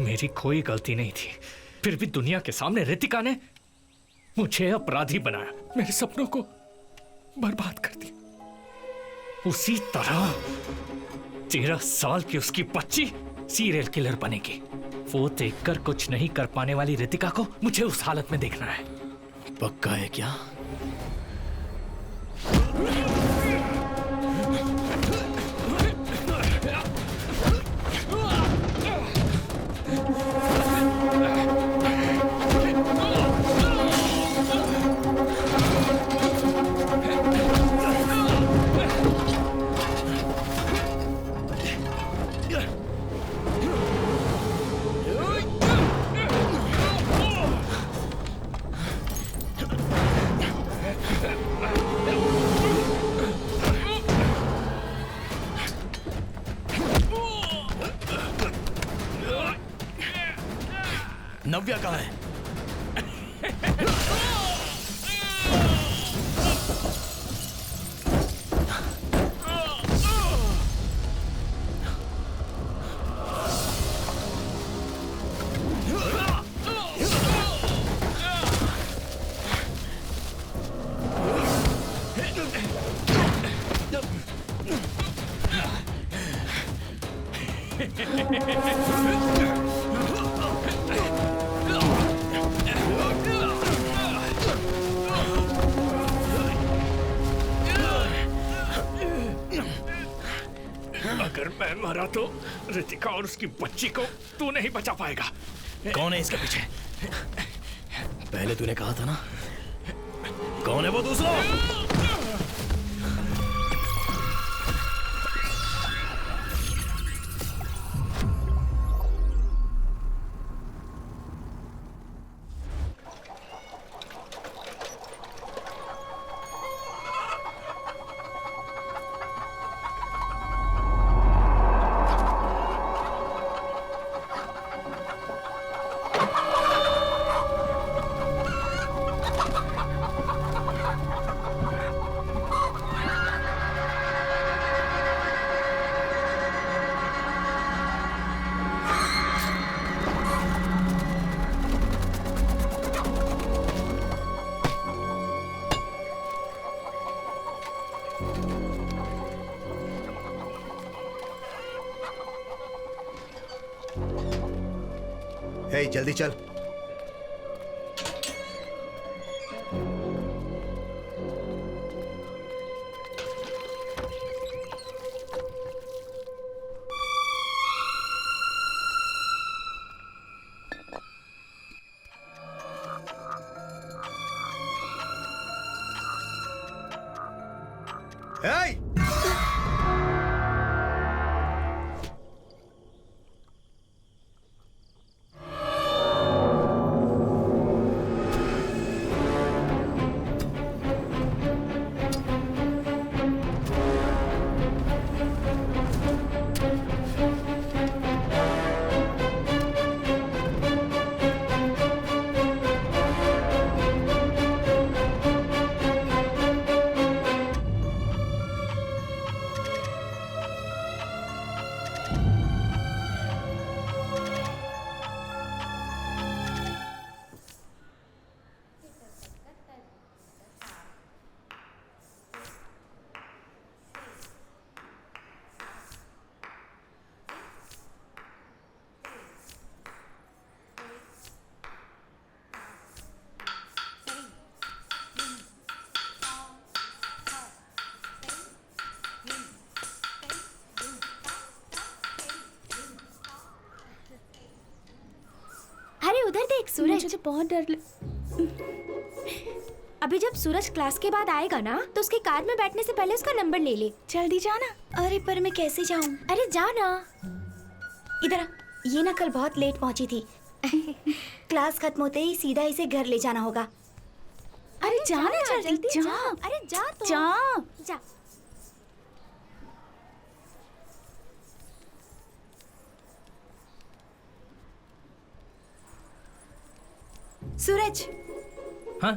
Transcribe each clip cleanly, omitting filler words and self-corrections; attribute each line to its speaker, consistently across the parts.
Speaker 1: मेरी कोई गलती नहीं थी, फिर भी दुनिया के सामने रितिका ने मुझे अपराधी बनाया, मेरे सपनों को बर्बाद कर दिया। उसी तरह 13 साल की उसकी बच्ची सीरियल किलर बनेगी। वो देखकर कुछ नहीं कर पाने वाली रितिका को मुझे उस हालत में देखना है।
Speaker 2: पक्का है क्या? नव्या कहाँ है?
Speaker 1: अगर मैं मरा तो रितिका और उसकी बच्ची को तू नहीं बचा पाएगा।
Speaker 2: कौन है इसके पीछे? पहले तूने कहा था ना, कौन है वो दूसरा?
Speaker 3: हे, जल्दी चल। हे!
Speaker 4: उधर देख सूरज। मुझे बहुत डर अभी जब सूरज क्लास के बाद आएगा ना तो उसके कार में बैठने से पहले उसका नंबर ले ले।
Speaker 5: जल्दी जाना। अरे पर मैं कैसे जाऊं?
Speaker 4: अरे जाना।
Speaker 5: इधर ये ना कल बहुत लेट पहुंची थी। क्लास खत्म होते ही सीधा इसे घर ले जाना होगा।
Speaker 4: अरे जाना जल्दी
Speaker 5: जा।
Speaker 4: अरे जा तो
Speaker 5: जा।
Speaker 4: जा।
Speaker 5: सूरज,
Speaker 1: हाँ?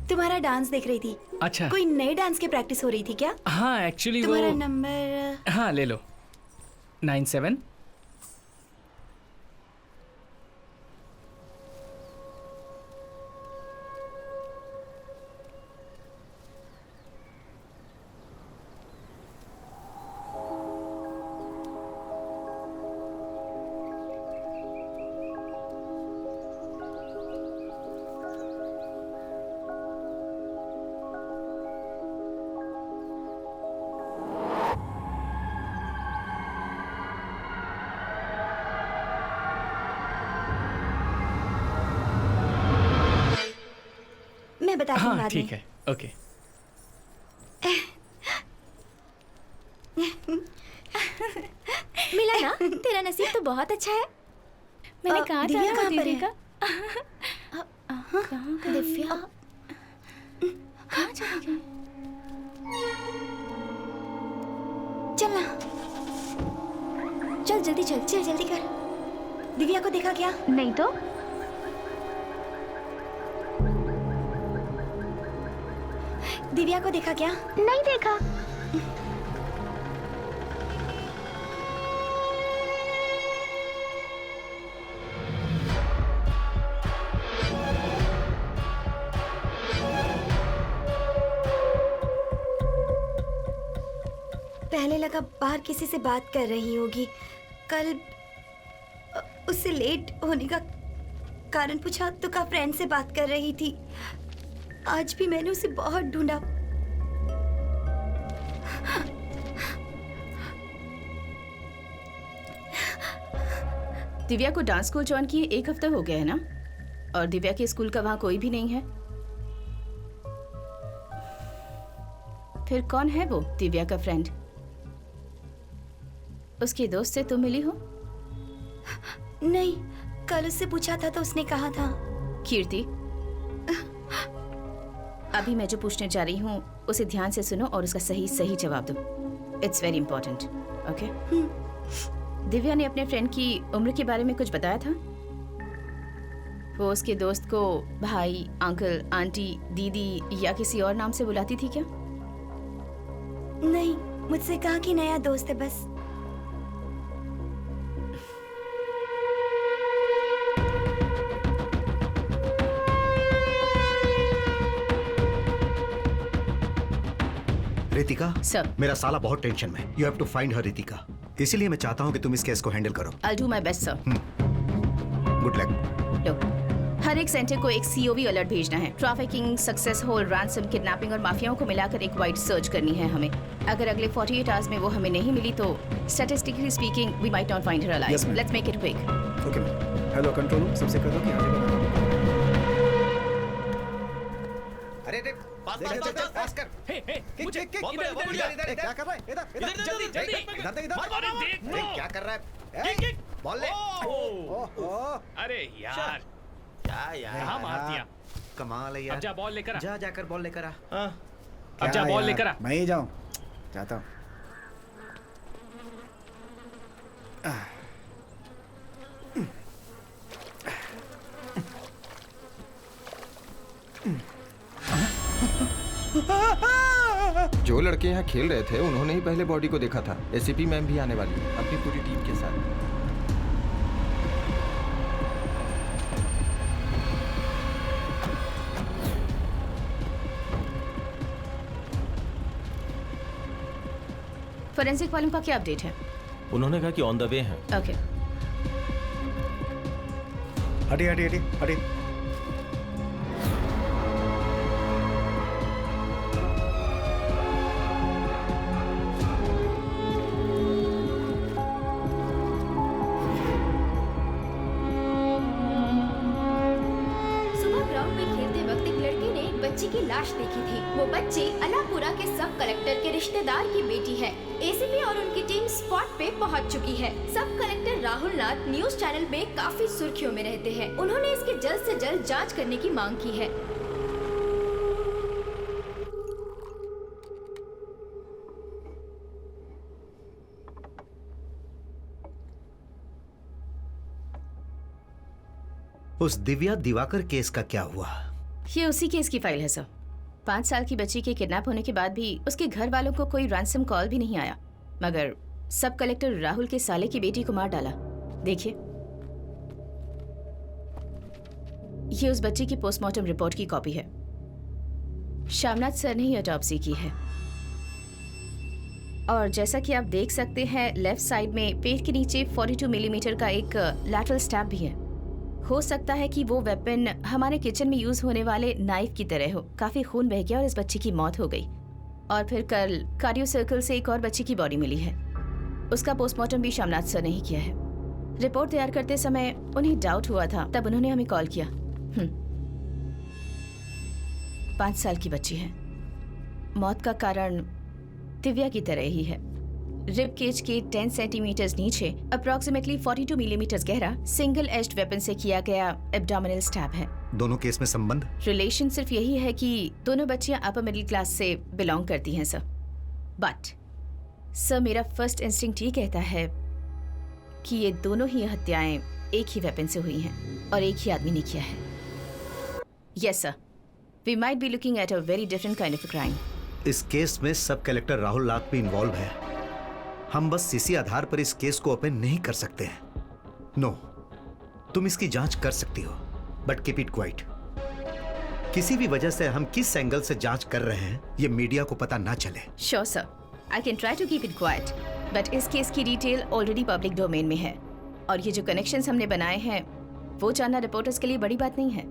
Speaker 5: तुम्हारा डांस देख रही थी।
Speaker 1: अच्छा,
Speaker 5: कोई नए डांस की प्रैक्टिस हो रही थी क्या?
Speaker 1: हाँ एक्चुअली वो
Speaker 5: तुम्हारा नंबर।
Speaker 1: हाँ ले लो 97
Speaker 5: बताती हूँ
Speaker 1: हाँ
Speaker 5: बाद
Speaker 1: ठीक
Speaker 5: में।
Speaker 1: है, ओके।
Speaker 4: मिला ना, तेरा नसीब तो बहुत अच्छा है।
Speaker 3: मैंने कहा था
Speaker 5: दिव्या
Speaker 3: ना,
Speaker 5: कहाँ पर
Speaker 3: दीदी
Speaker 5: है?
Speaker 3: का कहाँ
Speaker 5: दिव्या
Speaker 3: कहाँ चली गई?
Speaker 5: चल ना,
Speaker 4: चल जल्दी चल।
Speaker 5: चल जल्दी कर। दिव्या को देखा क्या?
Speaker 3: नहीं तो
Speaker 5: दिव्या को देखा क्या?
Speaker 3: नहीं देखा।
Speaker 5: पहले लगा बाहर किसी से बात कर रही होगी। कल उससे लेट होने का कारण पूछा तो कहा फ्रेंड से बात कर रही थी। आज भी मैंने उसे बहुत ढूंढा।
Speaker 3: दिव्या को डांस स्कूल ज्वाइन किए 1 हफ्ता हो गया है ना, और दिव्या के स्कूल का वहाँ कोई भी नहीं है। फिर कौन है वो दिव्या का फ्रेंड? उसके दोस्त से तुम मिली हो?
Speaker 5: नहीं, कल उससे पूछा था तो उसने कहा था।
Speaker 3: कीर्ति, अभी मैं जो पूछने जा रही हूँ उसे ध्यान से सुनो और उसका सही सही जवाब दो। It's very important, okay? Divya ने अपने फ्रेंड की उम्र के बारे में कुछ बताया था? वो उसके दोस्त को भाई, अंकल, आंटी, दीदी या किसी और नाम से बुलाती थी क्या?
Speaker 5: नहीं, मुझसे कहा कि नया दोस्त है बस।
Speaker 6: रितिका
Speaker 3: सर।
Speaker 6: मेरा साला बहुत टेंशन में। You have to find her Ritika. इसीलिए मैं चाहता हूँ कि तुम इस केस को हैंडल करो।
Speaker 3: I'll do my best, sir.
Speaker 6: Good luck.
Speaker 3: लो, हर एक सेंटर को एक COV अलर्ट भेजना है। Trafficking, success hole, ransom, kidnapping और माफियाओं को मिलाकर एक वाइड सर्च करनी है हमें। अगर अगले 48 आवर्स में वो हमें नहीं मिली तो statistically speaking we might not find her alive.
Speaker 7: Yes, ma'am.
Speaker 3: Let's make it quick.
Speaker 7: Okay ma'am. Hello control room, सबसे कह दो कि आगे बढ़ो।
Speaker 2: अरे पास कर।
Speaker 1: हे हे, मुझे
Speaker 2: किक,
Speaker 1: इधर, इधर, इधर,
Speaker 2: इधर, क्या कर रहा है? इधर
Speaker 1: जल्दी, जल्दी।
Speaker 2: इधर
Speaker 1: देख लो।
Speaker 2: क्या कर रहा है?
Speaker 1: Kick, kick.
Speaker 2: बॉल ले।
Speaker 1: ओह, अरे यार,
Speaker 2: क्या यार?
Speaker 1: कहाँ मार दिया?
Speaker 6: कमाल है
Speaker 1: अब
Speaker 6: यार।
Speaker 1: जा बॉल लेकर आ।
Speaker 6: जा जाकर बॉल लेकर आ।
Speaker 1: अब जा बॉल लेकर आ।
Speaker 7: मैं ही जाऊँ, जाता हूँ।
Speaker 8: जो लड़के यहाँ खेल रहे थे उन्होंने ही पहले बॉडी को देखा था। एसीपी मैम भी आने वाली है अपनी पूरी टीम के साथ।
Speaker 3: फोरेंसिक वालों का क्या अपडेट है?
Speaker 9: उन्होंने कहा कि ऑन द वे हैं।
Speaker 3: ओके।
Speaker 7: हटिए हटिए हटिए हटिए।
Speaker 4: सुबह ग्राउंड में खेलते वक्त एक लड़के ने एक बच्ची की लाश देखी थी। वो बच्ची अलापुरा के सब कलेक्टर के रिश्तेदार की बेटी है। एसीपी और उनकी टीम स्पॉट पे पहुंच चुकी है। सब कलेक्टर राहुल नाथ न्यूज चैनल में काफी सुर्खियों में रहते हैं। उन्होंने इसकी जल्द से जल्द जांच करने की मांग की है।
Speaker 6: उस दिव्या दिवाकर केस का क्या हुआ?
Speaker 3: ये उसी केस की फाइल है सर। 5 साल की बच्ची के किडनैप होने के बाद भी उसके घर वालों को कोई रैंसम कॉल भी नहीं आया, मगर सब कलेक्टर राहुल के साले की बेटी को मार डाला। देखिए, ये उस बच्ची की पोस्टमार्टम रिपोर्ट की कॉपी है। श्यामनाथ सर ने ही ऑटोप्सी की है। और जैसा कि आप देख सकते हैं, लेफ्ट साइड में पेट के नीचे 42 मिलीमीटर का एक लैटरल स्टैब भी है। हो सकता है कि वो वेपन हमारे किचन में यूज होने वाले नाइफ की तरह हो। काफी खून बह गया और इस बच्ची की मौत हो गई। और फिर कल कार्डियो सर्कल से एक और बच्ची की बॉडी मिली है। उसका पोस्टमार्टम भी श्यामनाथ सर ने ही किया है। रिपोर्ट तैयार करते समय उन्हें डाउट हुआ था, तब उन्होंने हमें कॉल किया। 5 साल की बच्ची है। मौत का कारण दिव्या की तरह ही है। रिब केज के 10 सेंटीमीटर नीचे अप्रोक्सीमेटली 42 मिलीमीटर गहरा सिंगल एज्ड वेपन से किया गया एब्डोमिनल स्टैब है।
Speaker 6: दोनों केस में संबंध?
Speaker 3: रिलेशन सिर्फ यही है कि दोनों बच्चियां अपर मिडिल क्लास से बिलोंग करती हैं सर। बट सर, मेरा फर्स्ट इंस्टिंक्ट ये कहता है कि ये दोनों ही हत्याएं एक ही वेपन से हुई हैं और एक ही आदमी ने किया है। Yes sir, we might be looking at a very different kind of crime.
Speaker 6: इस केस में सब कलेक्टर राहुल लाख भी इन्वॉल्व है। हम बस इसी आधार पर इस केस को ओपन नहीं कर सकते हैं। नो, तुम इसकी जांच कर सकती हो, बट कीप इट क्वाइट। किसी भी वजह से हम किस एंगल से जांच कर रहे हैं ये मीडिया को पता ना चले।
Speaker 3: Sure sir, I can try to keep it quiet, but इस केस की डिटेल ऑलरेडी पब्लिक डोमेन में है और ये जो कनेक्शंस हमने बनाए हैं वो जानना रिपोर्टर्स के लिए बड़ी बात नहीं है।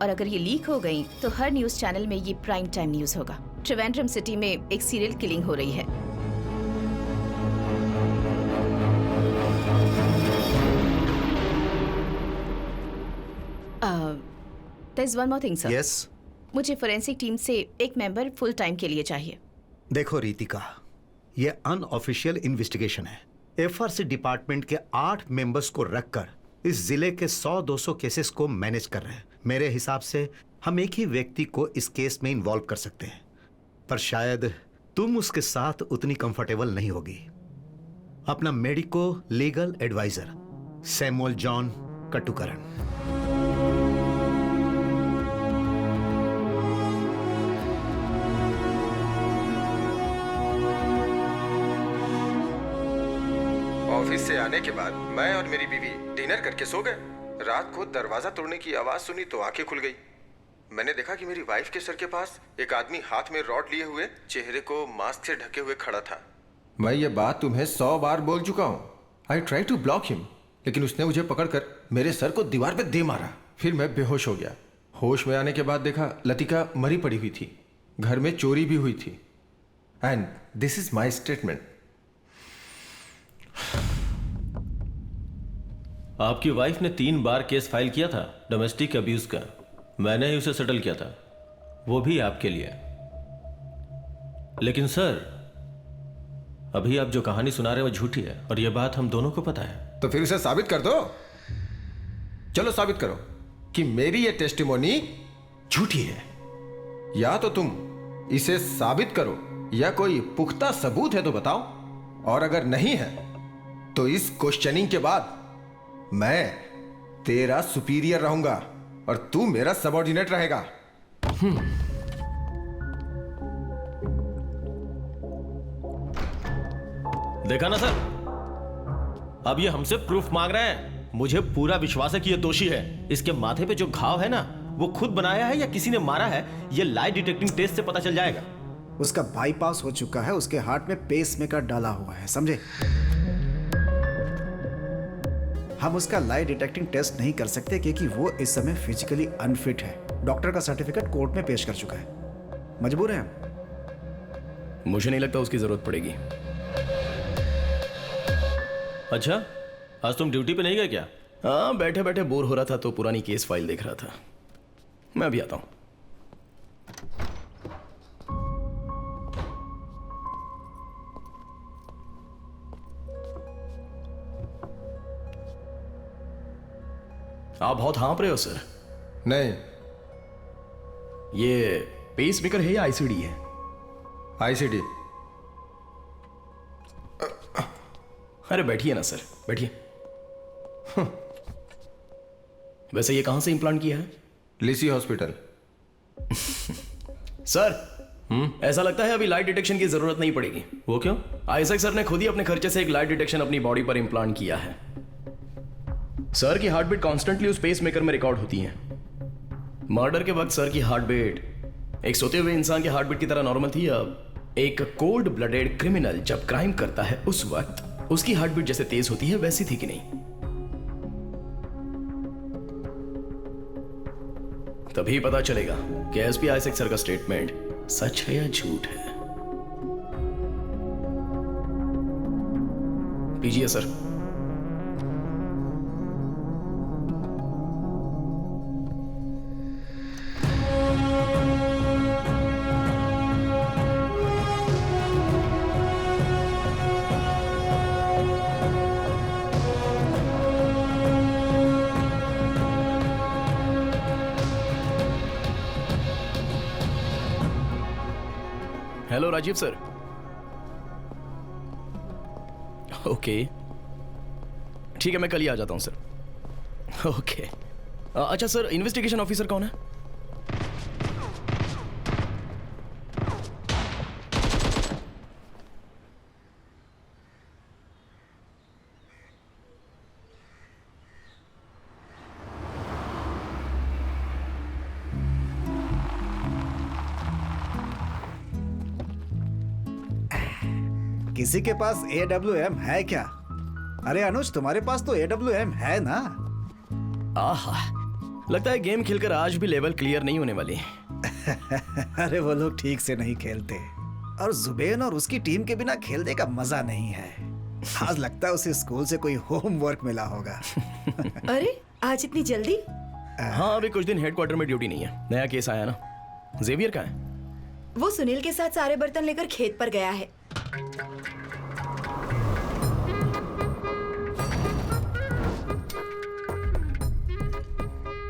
Speaker 3: और अगर ये लीक हो गई तो हर न्यूज चैनल में ये प्राइम टाइम न्यूज होगा। त्रिवेंद्रम सिटी में एक सीरियल किलिंग हो रही है। There's one more thing, sir.
Speaker 6: Yes?
Speaker 3: मुझे फोरेंसिक टीम से एक मेंबर फुल टाइम के लिए चाहिए।
Speaker 6: देखो रितिका, ये अनऑफिशियल इन्वेस्टिगेशन है। एफआरसी डिपार्टमेंट के 8 मेंबर्स को रखकर इस जिले के 100-200 केसेस को मैनेज कर रहे हैं। मेरे हिसाब से हम एक ही व्यक्ति को इस केस में इन्वॉल्व कर सकते हैं, पर शायद तुम उसके साथ उतनी कंफर्टेबल नहीं होगी। अपना medico legal advisor Samuel John Kattukaran.
Speaker 8: Office से आने के बाद मैं और मेरी बीवी डिनर करके सो गए। रात को दरवाजा तोड़ने की आवाज सुनी तो आंखें खुल गई। मैंने देखा कि मेरी वाइफ के सर के पास एक आदमी हाथ में रॉड लिए हुए, चेहरे को मास्क से ढके हुए खड़ा था। मैं ये बात तुम्हें 100 बार बोल चुका हूँ। I try to block him, लेकिन उसने मुझे पकड़कर मेरे सर को दीवार पे दे मारा। फिर मैं बेहोश हो गया। होश में आने के बाद देखा लतिका मरी पड़ी हुई थी। घर में चोरी भी हुई थी। And this is my statement.
Speaker 9: आपकी वाइफ ने 3 बार केस फाइल किया था डोमेस्टिक अब्यूज का। मैंने ही उसे सेटल किया था, वो भी आपके लिए। लेकिन सर, अभी आप जो कहानी सुना रहे हो वो झूठी है और यह बात हम दोनों को पता है।
Speaker 8: तो फिर उसे साबित कर दो। चलो साबित करो कि मेरी ये टेस्टिमोनी झूठी है। या तो तुम इसे साबित करो या कोई पुख्ता सबूत है तो बताओ। और अगर नहीं है तो इस क्वेश्चनिंग के बाद मैं तेरा सुपीरियर रहूंगा और तू मेरा सबऑर्डिनेट रहेगा।
Speaker 9: देखा ना सर, अब ये हमसे प्रूफ मांग रहे हैं। मुझे पूरा विश्वास है कि ये दोषी है। इसके माथे पे जो घाव है ना, वो खुद बनाया है या किसी ने मारा है, ये लाई डिटेक्टिंग टेस्ट से पता चल जाएगा।
Speaker 7: उसका बाईपास हो चुका है, उसके हार्ट में पेसमेकर डाला हुआ है, समझे? हम उसका लाई डिटेक्टिंग टेस्ट नहीं कर सकते क्योंकि वो इस समय फिजिकली अनफिट है। डॉक्टर का सर्टिफिकेट कोर्ट में पेश कर चुका है। मजबूर हैं हम।
Speaker 2: मुझे नहीं लगता उसकी जरूरत पड़ेगी।
Speaker 9: अच्छा, आज तुम ड्यूटी पे नहीं गए क्या?
Speaker 2: हाँ, बैठे बैठे बोर हो रहा था तो पुरानी केस फाइल देख रहा था। मैं अभी आता हूं। आप बहुत हाँप रहे हो सर।
Speaker 8: नहीं,
Speaker 2: ये पेसमेकर है या आईसीडी है?
Speaker 8: आईसीडी।
Speaker 2: अरे बैठिए ना सर, बैठिए। वैसे ये कहां से इम्प्लांट किया है?
Speaker 8: लिसी हॉस्पिटल।
Speaker 2: सर, ऐसा लगता है अभी लाइट डिटेक्शन की जरूरत नहीं पड़ेगी।
Speaker 9: वो क्यों?
Speaker 2: आइजैक सर ने खुद ही अपने खर्चे से एक लाइट डिटेक्शन अपनी बॉडी पर इम्प्लांट किया है। सर की हार्ट बीट कॉन्स्टेंटली उस पेस मेकर में रिकॉर्ड होती है। मर्डर के वक्त सर की हार्ट बीट एक सोते हुए इंसान के हार्ट बीट की तरह नॉर्मल थी। अब एक कोल्ड ब्लडेड क्रिमिनल जब क्राइम करता है उस वक्त उसकी हार्ट बीट जैसे तेज होती है वैसी थी कि नहीं? तभी पता चलेगा कि एसपी आइजैक सर का स्टेटमेंट सच है या झूठ है। पीजिए sir. Hello Rajeev sir. Okay ठीक है, मैं कल ही आ जाता हूँ सर। ओके अच्छा सर, इन्वेस्टिगेशन ऑफिसर कौन है?
Speaker 7: किसी के पास AWM है क्या? अरे अनुज, तुम्हारे पास तो AWM है ना?
Speaker 2: आहा, लगता है गेम खेलकर आज भी लेवल क्लियर नहीं होने वाली।
Speaker 7: अरे वो लोग ठीक से नहीं खेलते, और जुबेन और उसकी टीम के बिना खेलने का मजा नहीं है। आज लगता है उसे स्कूल से कोई होमवर्क मिला होगा।
Speaker 10: अरे आज इतनी जल्दी?
Speaker 2: हाँ, अभी कुछ दिन हेडक्वार्टर में ड्यूटी नहीं है। नया केस आया ना। जेवियर कहाँ है?
Speaker 10: वो सुनील के साथ सारे बर्तन लेकर खेत पर गया है।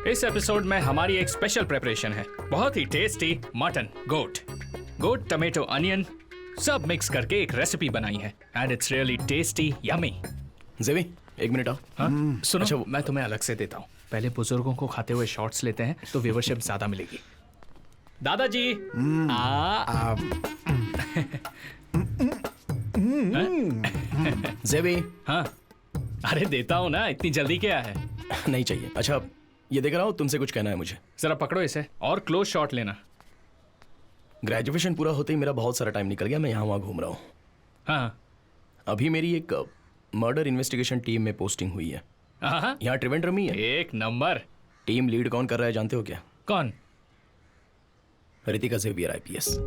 Speaker 1: इस एपिसोड में हमारी एक स्पेशल प्रिपरेशन है, बहुत ही टेस्टी मटन गोट टमेटो अनियन सब मिक्स करके एक रेसिपी बनाई है and it's really tasty yummy.
Speaker 2: जेवी एक मिनट आओ।
Speaker 1: हाँ? सुनो, अच्छा, मैं तुम्हें अलग से देता हूँ। पहले बुजुर्गों को खाते हुए शॉर्ट्स लेते हैं तो व्यूवरशिप ज्यादा मिलेगी। दादाजी
Speaker 2: जेवी।
Speaker 1: हाँ अरे देता हूँ ना, इतनी जल्दी क्या है?
Speaker 2: नहीं चाहिए। अच्छा ये देख रहा हूँ, तुमसे कुछ कहना है मुझे।
Speaker 1: जरा पकड़ो इसे और क्लोज शॉट लेना।
Speaker 2: ग्रेजुएशन पूरा होते ही मेरा बहुत सारा टाइम निकल गया, मैं यहाँ वहाँ घूम रहा हूँ।
Speaker 1: हाँ
Speaker 2: अभी मेरी एक मर्डर इन्वेस्टिगेशन टीम में पोस्टिंग हुई है।
Speaker 1: हाँ
Speaker 2: यहाँ त्रिवेंद्रम ही है।
Speaker 1: एक नंबर।
Speaker 2: टीम लीड कौन कर रहा है जानते हो क्या?
Speaker 1: कौन?
Speaker 2: Ritika Xavier IPS।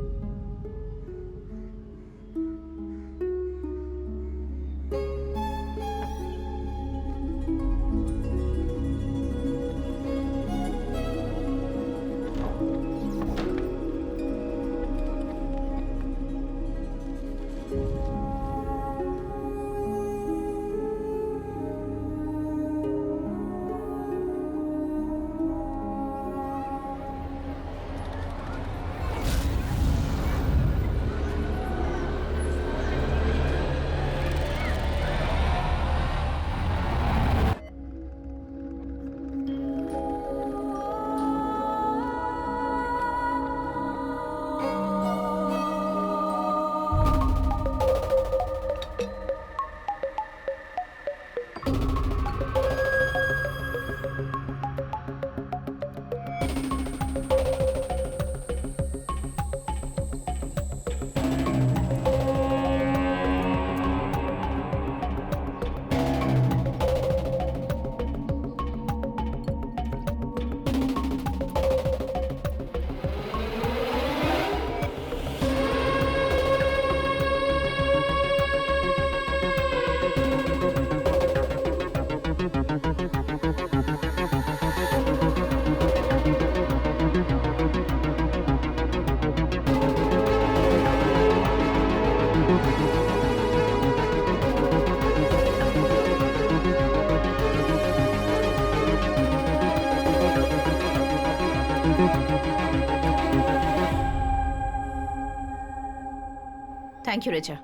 Speaker 3: Thank you Richa.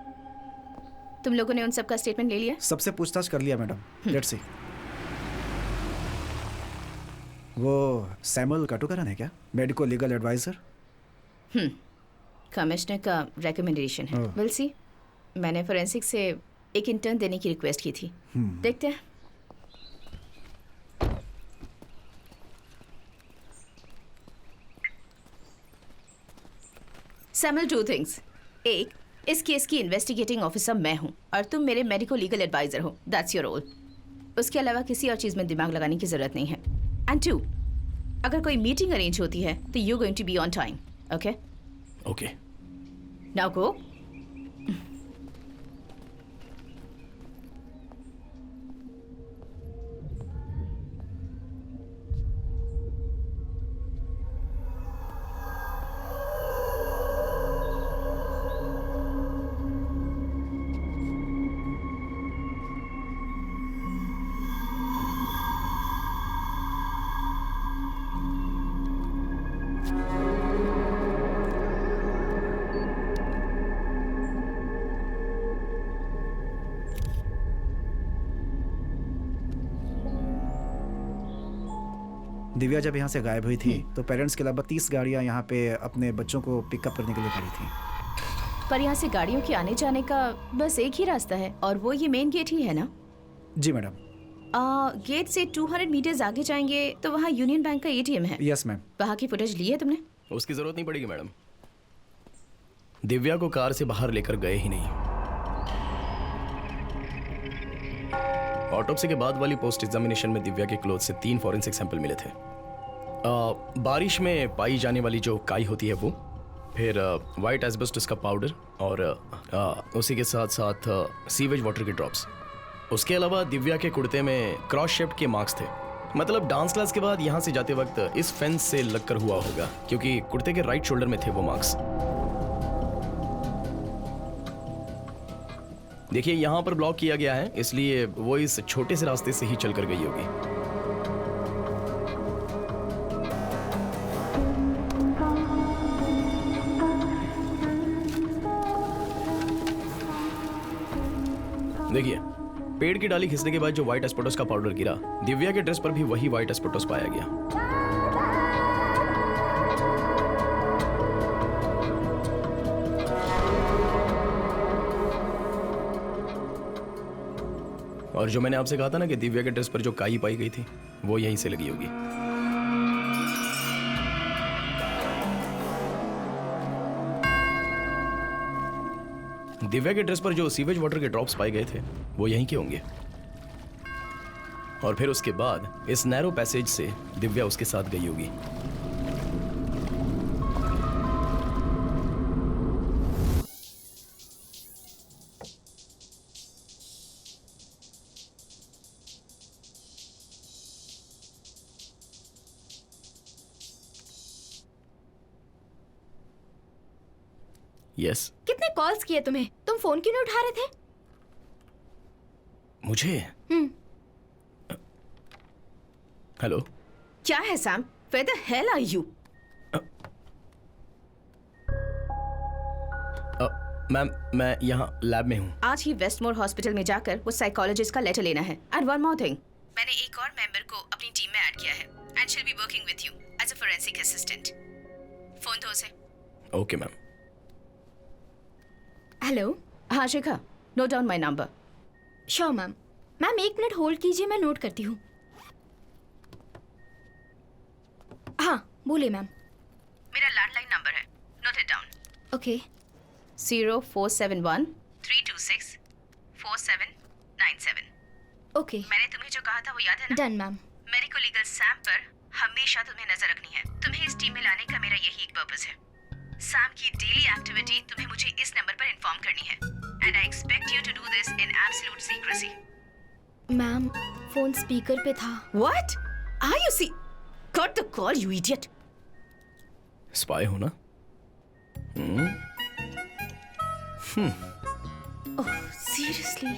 Speaker 3: तुम लोगों ने उन सब का स्टेटमेंट ले लिया?
Speaker 7: सबसे पूछताछ कर लिया मैडम। Let's see. वो सैमुअल काटुकरन है क्या? Medico legal adviser.
Speaker 3: कमिश्नर का रिकमेंडेशन है। Will see. मैंने फोरेंसिक से एक इंटर्न देने की रिक्वेस्ट की थी। देखते हैं। Samuel, two things. एक, इस केस की इन्वेस्टिगेटिंग ऑफिसर मैं हूँ और तुम मेरे मेडिको लीगल एडवाइजर हो। That's your role. उसके अलावा किसी और चीज़ में दिमाग लगाने की जरूरत नहीं है। एंड टू, अगर कोई मीटिंग अरेंज होती है तो you going to be on time. Okay
Speaker 2: okay.
Speaker 3: Now go.
Speaker 7: Divya जब यहाँ से गायब हुई थी तो पेरेंट्स के अलावा 30 गाड़ियाँ यहाँ पे अपने बच्चों को पिकअप करने के लिए खड़ी थी।
Speaker 3: पर यहाँ से गाड़ियों के आने जाने का बस एक ही रास्ता है और वो ये मेन गेट ही है ना?
Speaker 7: जी मैडम।
Speaker 3: गेट से 200 मीटर्स आगे जाएंगे तो वहाँ यूनियन बैंक का एटीएम है।
Speaker 7: Yes ma'am.
Speaker 3: वहाँ की फुटेज ली है तुमने?
Speaker 2: उसकी जरूरत नहीं पड़ेगी मैडम। दिव्या को कार से बाहर लेकर गए ही नहीं। ऑटोप्सी के बाद वाली पोस्ट एग्जामिनेशन में दिव्या के क्लोथ से 3 फॉरेंसिक सैंपल मिले थे। बारिश में पाई जाने वाली जो काई होती है वो, फिर वाइट एस्बेस्टस का पाउडर और उसी के साथ साथ सीवेज वाटर के ड्रॉप्स। उसके अलावा दिव्या के कुर्ते में क्रॉस शेप्ड के मार्क्स थे। मतलब डांस क्लास के बाद यहाँ से जाते वक्त इस फेंस से लगकर हुआ होगा, क्योंकि कुर्ते के राइट शोल्डर में थे वो मार्क्स। देखिए यहाँ पर ब्लॉक किया गया है, इसलिए वो इस छोटे से रास्ते से ही चलकर गई होगी। देखिए, पेड़ की डाली खिसने के बाद जो व्हाइट एस्पेटोस का पाउडर गिरा, दिव्या के ड्रेस पर भी वही व्हाइट एस्पेटोस पाया गया। और जो मैंने आपसे कहा था ना कि दिव्या के ड्रेस पर जो काई पाई गई थी वो यहीं से लगी होगी। दिव्या के ड्रेस पर जो सीवेज वाटर के ड्रॉप्स पाए गए थे वो यहीं के होंगे। और फिर उसके बाद इस नैरो पैसेज से दिव्या उसके साथ गई होगी। यस।
Speaker 4: कितने कॉल्स किए तुम्हें? तुम फोन क्यों नहीं उठा रहे थे?
Speaker 2: मुझे? हेलो।
Speaker 3: क्या है Sam? Where the hell are you?
Speaker 2: Ma'am, मैं यहाँ लैब में हूँ।
Speaker 3: आज ही वेस्टमोर हॉस्पिटल में जाकर वो साइकोलॉजिस्ट का लेटर लेना है। एंड वन मोर थिंग, मैंने एक और मेंबर को अपनी टीम में ऐड किया है and she will be working with you as a forensic assistant. Phone दो उसे।
Speaker 2: Okay ma'am.
Speaker 4: हेलो।
Speaker 3: हाँ Shikha, note down my number.
Speaker 4: Sure ma'am. Ma'am 1 minute hold कीजिए, मैं नोट करती हूँ। हाँ बोलिए मैम।
Speaker 3: मेरा लैंडलाइन नंबर है, note it down.
Speaker 4: Okay.
Speaker 3: 0471 326 4797।
Speaker 4: Okay.
Speaker 3: मैंने तुम्हें जो कहा था वो याद है ना?
Speaker 4: Done ma'am.
Speaker 3: Medico legal Sam पर हमेशा तुम्हें नजर रखनी है। तुम्हें इस टीम में लाने का मेरा यही एक पर्पस है। सैम की डेली एक्टिविटी तुम्हें मुझे इस नंबर पर इन्फॉर्म करनी है and I expect you to do this in absolute secrecy.
Speaker 4: Ma'am phone speaker पे था।
Speaker 3: What are you see? Cut the call you idiot.
Speaker 2: Spy हो ना?
Speaker 3: Oh seriously?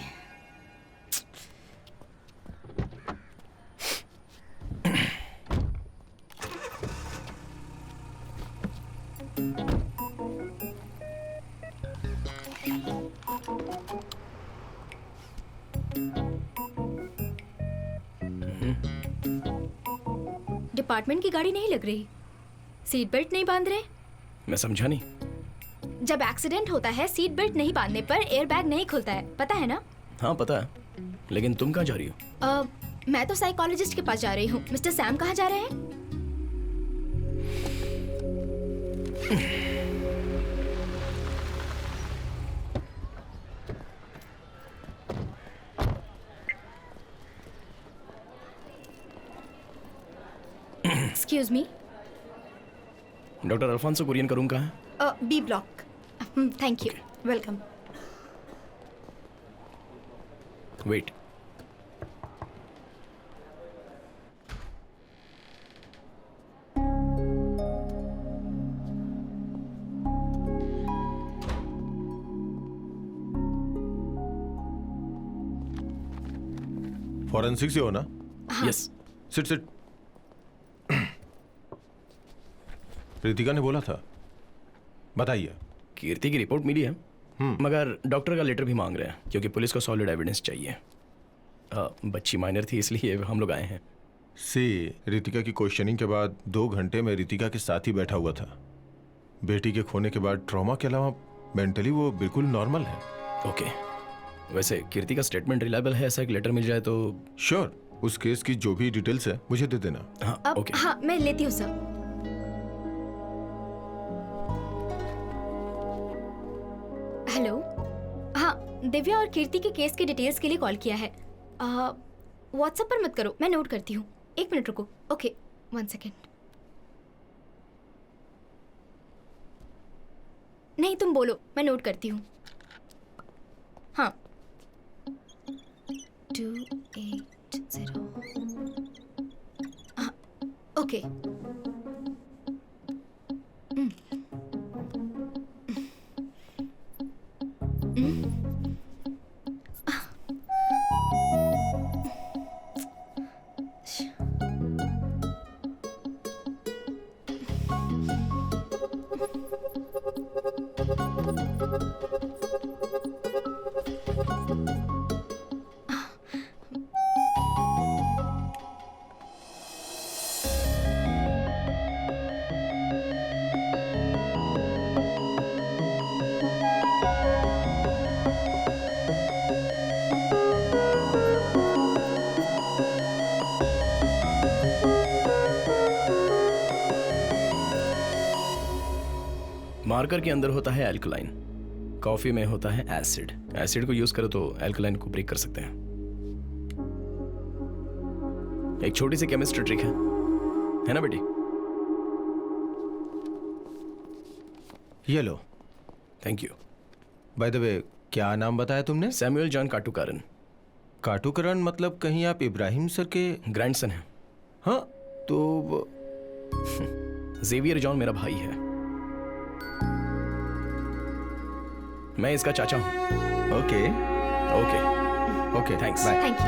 Speaker 4: डिपार्टमेंट की गाड़ी नहीं लग रही, सीट बेल्ट नहीं बांध रहे।
Speaker 2: मैं समझा नहीं।
Speaker 4: जब एक्सीडेंट होता है सीट बेल्ट नहीं बांधने पर एयर बैग नहीं खुलता है, पता है ना?
Speaker 2: हाँ पता है, लेकिन तुम कहाँ जा रही हो?
Speaker 4: मैं तो साइकोलॉजिस्ट के पास जा रही हूँ। मिस्टर सैम कहाँ जा रहे हैं? Excuse me.
Speaker 2: Doctor Alphonso Kurian का रूम कहाँ है?
Speaker 4: B block. Thank you. Welcome.
Speaker 2: Wait.
Speaker 11: Forensic से हो ना?
Speaker 2: यस।
Speaker 11: Sit sit. रितिका ने बोला था, बताइए।
Speaker 2: कीर्ति की रिपोर्ट मिली है, मगर डॉक्टर का लेटर भी मांग रहे हैं क्योंकि पुलिस को सॉलिड एविडेंस चाहिए। बच्ची माइनर थी इसलिए हम लोग आए हैं।
Speaker 11: रितिका की क्वेश्चनिंग के बाद 2 घंटे में रितिका के साथ ही बैठा हुआ था। बेटी के खोने के बाद ट्रॉमा के अलावा मेंटली वो बिल्कुल नॉर्मल है।
Speaker 2: ओके, वैसे कीर्ति का स्टेटमेंट रिलायबल है, ऐसा एक लेटर मिल जाए तो।
Speaker 11: श्योर, उस केस की जो भी डिटेल्स है मुझे दे देना।
Speaker 2: हाँ,
Speaker 4: अब
Speaker 2: ओके।
Speaker 4: हाँ, मैं लेती हूँ सर। हेलो, हाँ, दिव्या और कीर्ति के केस की डिटेल्स के लिए कॉल किया है। व्हाट्सएप पर मत करो, मैं नोट करती हूँ। 1 मिनट रुको। Okay, 1 second. नहीं, तुम बोलो, मैं नोट करती हूँ। हाँ, 280। हाँ, ओके।
Speaker 2: मार्कर के अंदर होता है एल्कलाइन, कॉफी में होता है एसिड। एसिड को यूज करो तो एल्कलाइन को ब्रेक कर सकते हैं। एक छोटी सी केमिस्ट्री ट्रिक है ना बेटी?
Speaker 11: ये लो।
Speaker 2: Thank you.
Speaker 11: By the way, क्या नाम बताया तुमने?
Speaker 2: Samuel John काटुकारन।
Speaker 11: काटुकरण मतलब कहीं आप इब्राहिम सर के
Speaker 2: ग्रैंडसन है।
Speaker 11: हाँ, तो
Speaker 2: जेवियर जॉन मेरा भाई है, मैं इसका चाचा हूं।
Speaker 11: Okay
Speaker 2: okay
Speaker 11: okay,
Speaker 2: thanks.
Speaker 11: Bye.
Speaker 4: Thank you.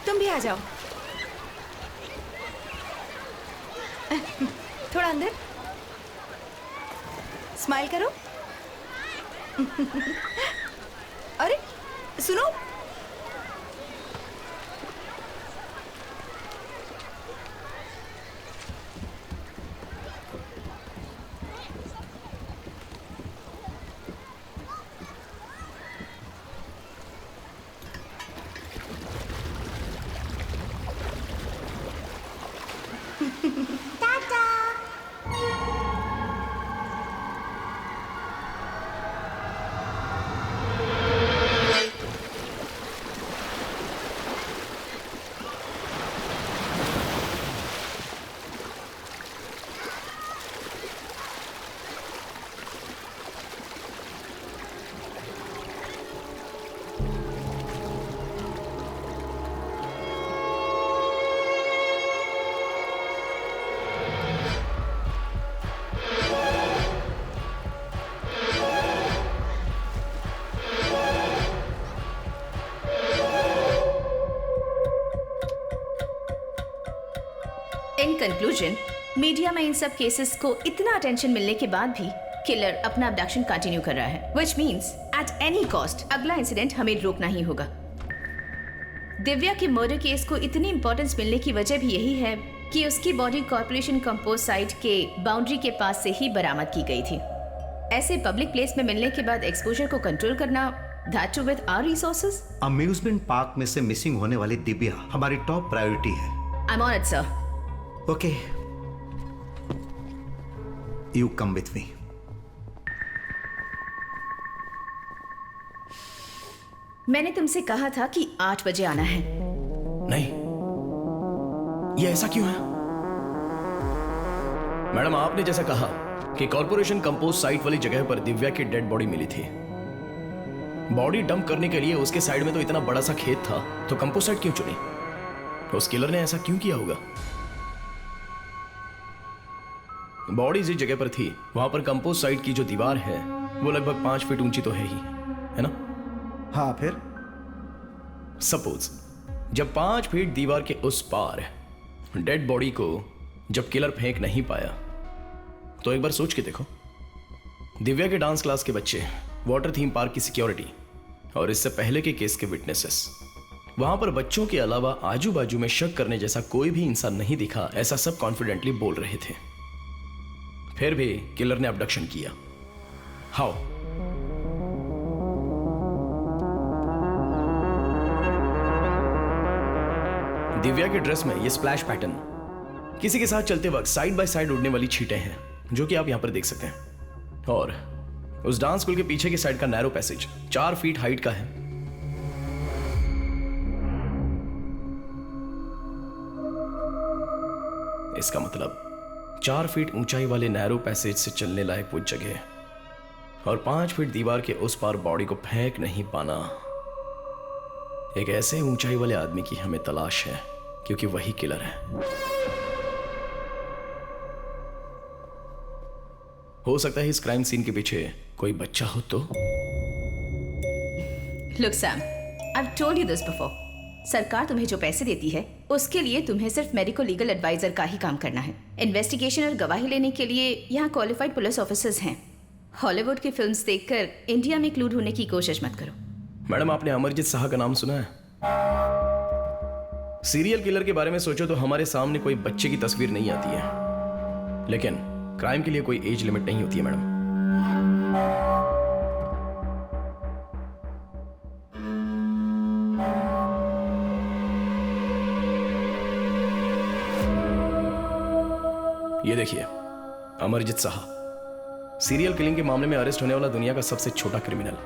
Speaker 10: तुम भी आ जाओ। थोड़ा अंदर। स्माइल करो। अरे सुनो,
Speaker 3: इन कंक्लूजन, मीडिया में इन सब केसेस को इतना अटेंशन मिलने के बाद भी किलर अपना अबडक्शन कंटिन्यू कर रहा है, which means at any cost अगला इंसिडेंट हमें रोकना ही होगा। दिव्या के मर्डर केस को इतनी इंपॉर्टेंस मिलने की वजह भी यही है कि उसकी बॉडी कॉर्पोरेशन कंपोज साइट के बाउंड्री के पास से ही बरामद की गई थी। ऐसे पब्लिक प्लेस में मिलने के बाद एक्सपोजर को कंट्रोल करना, that too with our resources.
Speaker 6: Amusement park में से मिसिंग होने वाली दिव्या हमारी टॉप प्रायोरिटी है।
Speaker 3: I am on it sir.
Speaker 6: Okay, you come with me.
Speaker 3: मैंने तुमसे कहा था कि 8 बजे आना है।
Speaker 2: नहीं, ये ऐसा क्यों है? मैडम, आपने जैसा कहा कि कॉर्पोरेशन कंपोज साइट वाली जगह पर दिव्या की डेड बॉडी मिली थी। बॉडी डंप करने के लिए उसके साइड में तो इतना बड़ा सा खेत था, तो कंपोज साइट क्यों चुनी? उस किलर ने ऐसा क्यों किया होगा? बॉडी जिस जगह पर थी वहां पर कंपोज साइट की जो दीवार है वो लगभग 5 फीट ऊंची तो है ही, है ना?
Speaker 7: हाँ, फिर
Speaker 2: सपोज जब 5 फीट दीवार के उस पार डेड बॉडी को जब किलर फेंक नहीं पाया तो एक बार सोच के देखो, दिव्या के डांस क्लास के बच्चे, वाटर थीम पार्क की सिक्योरिटी और इससे पहले के केस के विटनेसेस, वहां पर बच्चों के अलावा आजू बाजू में शक करने जैसा कोई भी इंसान नहीं दिखा, ऐसा सब कॉन्फिडेंटली बोल रहे थे। फिर भी किलर ने अबडक्शन किया। हाउ? दिव्या के ड्रेस में ये स्प्लैश पैटर्न किसी के साथ चलते वक्त साइड बाय साइड उड़ने वाली छींटें हैं, जो कि आप यहां पर देख सकते हैं। और उस डांस स्कूल के पीछे की साइड का नैरो पैसेज 4 फीट हाइट का है। इसका मतलब 4 फीट ऊंचाई वाले नैरो पैसेज से चलने लायक वो जगह और 5 फीट दीवार के उस पार बॉडी को फेंक नहीं पाना, एक ऐसे ऊंचाई वाले आदमी की हमें तलाश है, क्योंकि वही किलर है। हो सकता है इस क्राइम सीन के पीछे कोई बच्चा हो तो।
Speaker 3: Look Sam, I've told you this before. सरकार तुम्हें जो पैसे देती है उसके लिए तुम्हें सिर्फ मेडिको लीगल एडवाइजर का ही काम करना है। इन्वेस्टिगेशन और गवाही लेने के लिए यहाँ क्वालिफाइड पुलिस ऑफिसर्स हैं। हॉलीवुड की फिल्म्स देखकर इंडिया में क्लू ढूंढने की कोशिश मत करो।
Speaker 2: मैडम, आपने अमरजीत शाह का नाम सुना है? सीरियल किलर के बारे में सोचो तो हमारे सामने कोई बच्चे की तस्वीर नहीं आती है, लेकिन क्राइम के लिए कोई एज लिमिट नहीं होती है मैडम। ये देखिए, अमरजीत शाह सीरियल किलिंग के मामले में अरेस्ट होने वाला दुनिया का सबसे छोटा क्रिमिनल।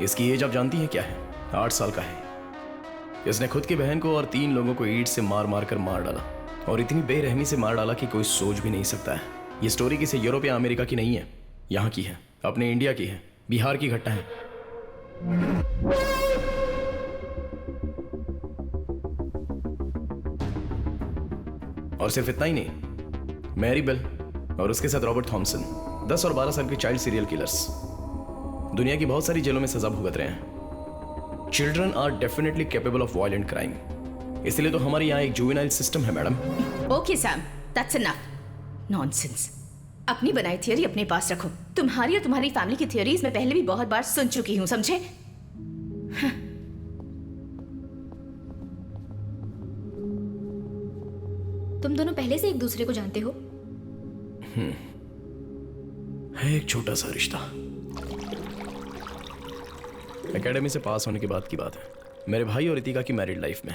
Speaker 2: इसकी एज आप जानती हैं क्या है? 8 साल का है। इसने खुद की बहन को और 3 लोगों को ईंट से मार मार कर मार डाला, और इतनी बेरहमी से मार डाला कि कोई सोच भी नहीं सकता है। ये स्टोरी किसी यूरोप या अमेरिका की नहीं है, यहाँ की है, अपने इंडिया की है, बिहार की घटना है। और सिर्फ इतना ही नहीं, मैरी बेल और उसके साथ रॉबर्ट थॉमसन 10 और 12 साल के चाइल्ड सीरियल किलर्स दुनिया की बहुत सारी जेलों में सजा भुगत रहे हैं। Children are definitely capable of violent crime, इसलिए तो हमारे यहाँ एक जुवेनाइल सिस्टम है madam.
Speaker 3: Okay Sam, that's enough. Nonsense. अपनी बनाई थियरी अपने पास रखो। तुम्हारी और तुम्हारी फैमिली की थियरीज मैं पहले भी बहुत बार सुन चुकी हूं, समझे?
Speaker 4: तुम दोनों पहले से एक दूसरे को जानते हो?
Speaker 2: है एक छोटा सा रिश्ता। एकेडमी से पास होने के बाद की बात है। मेरे भाई और रितिका की मैरिड लाइफ में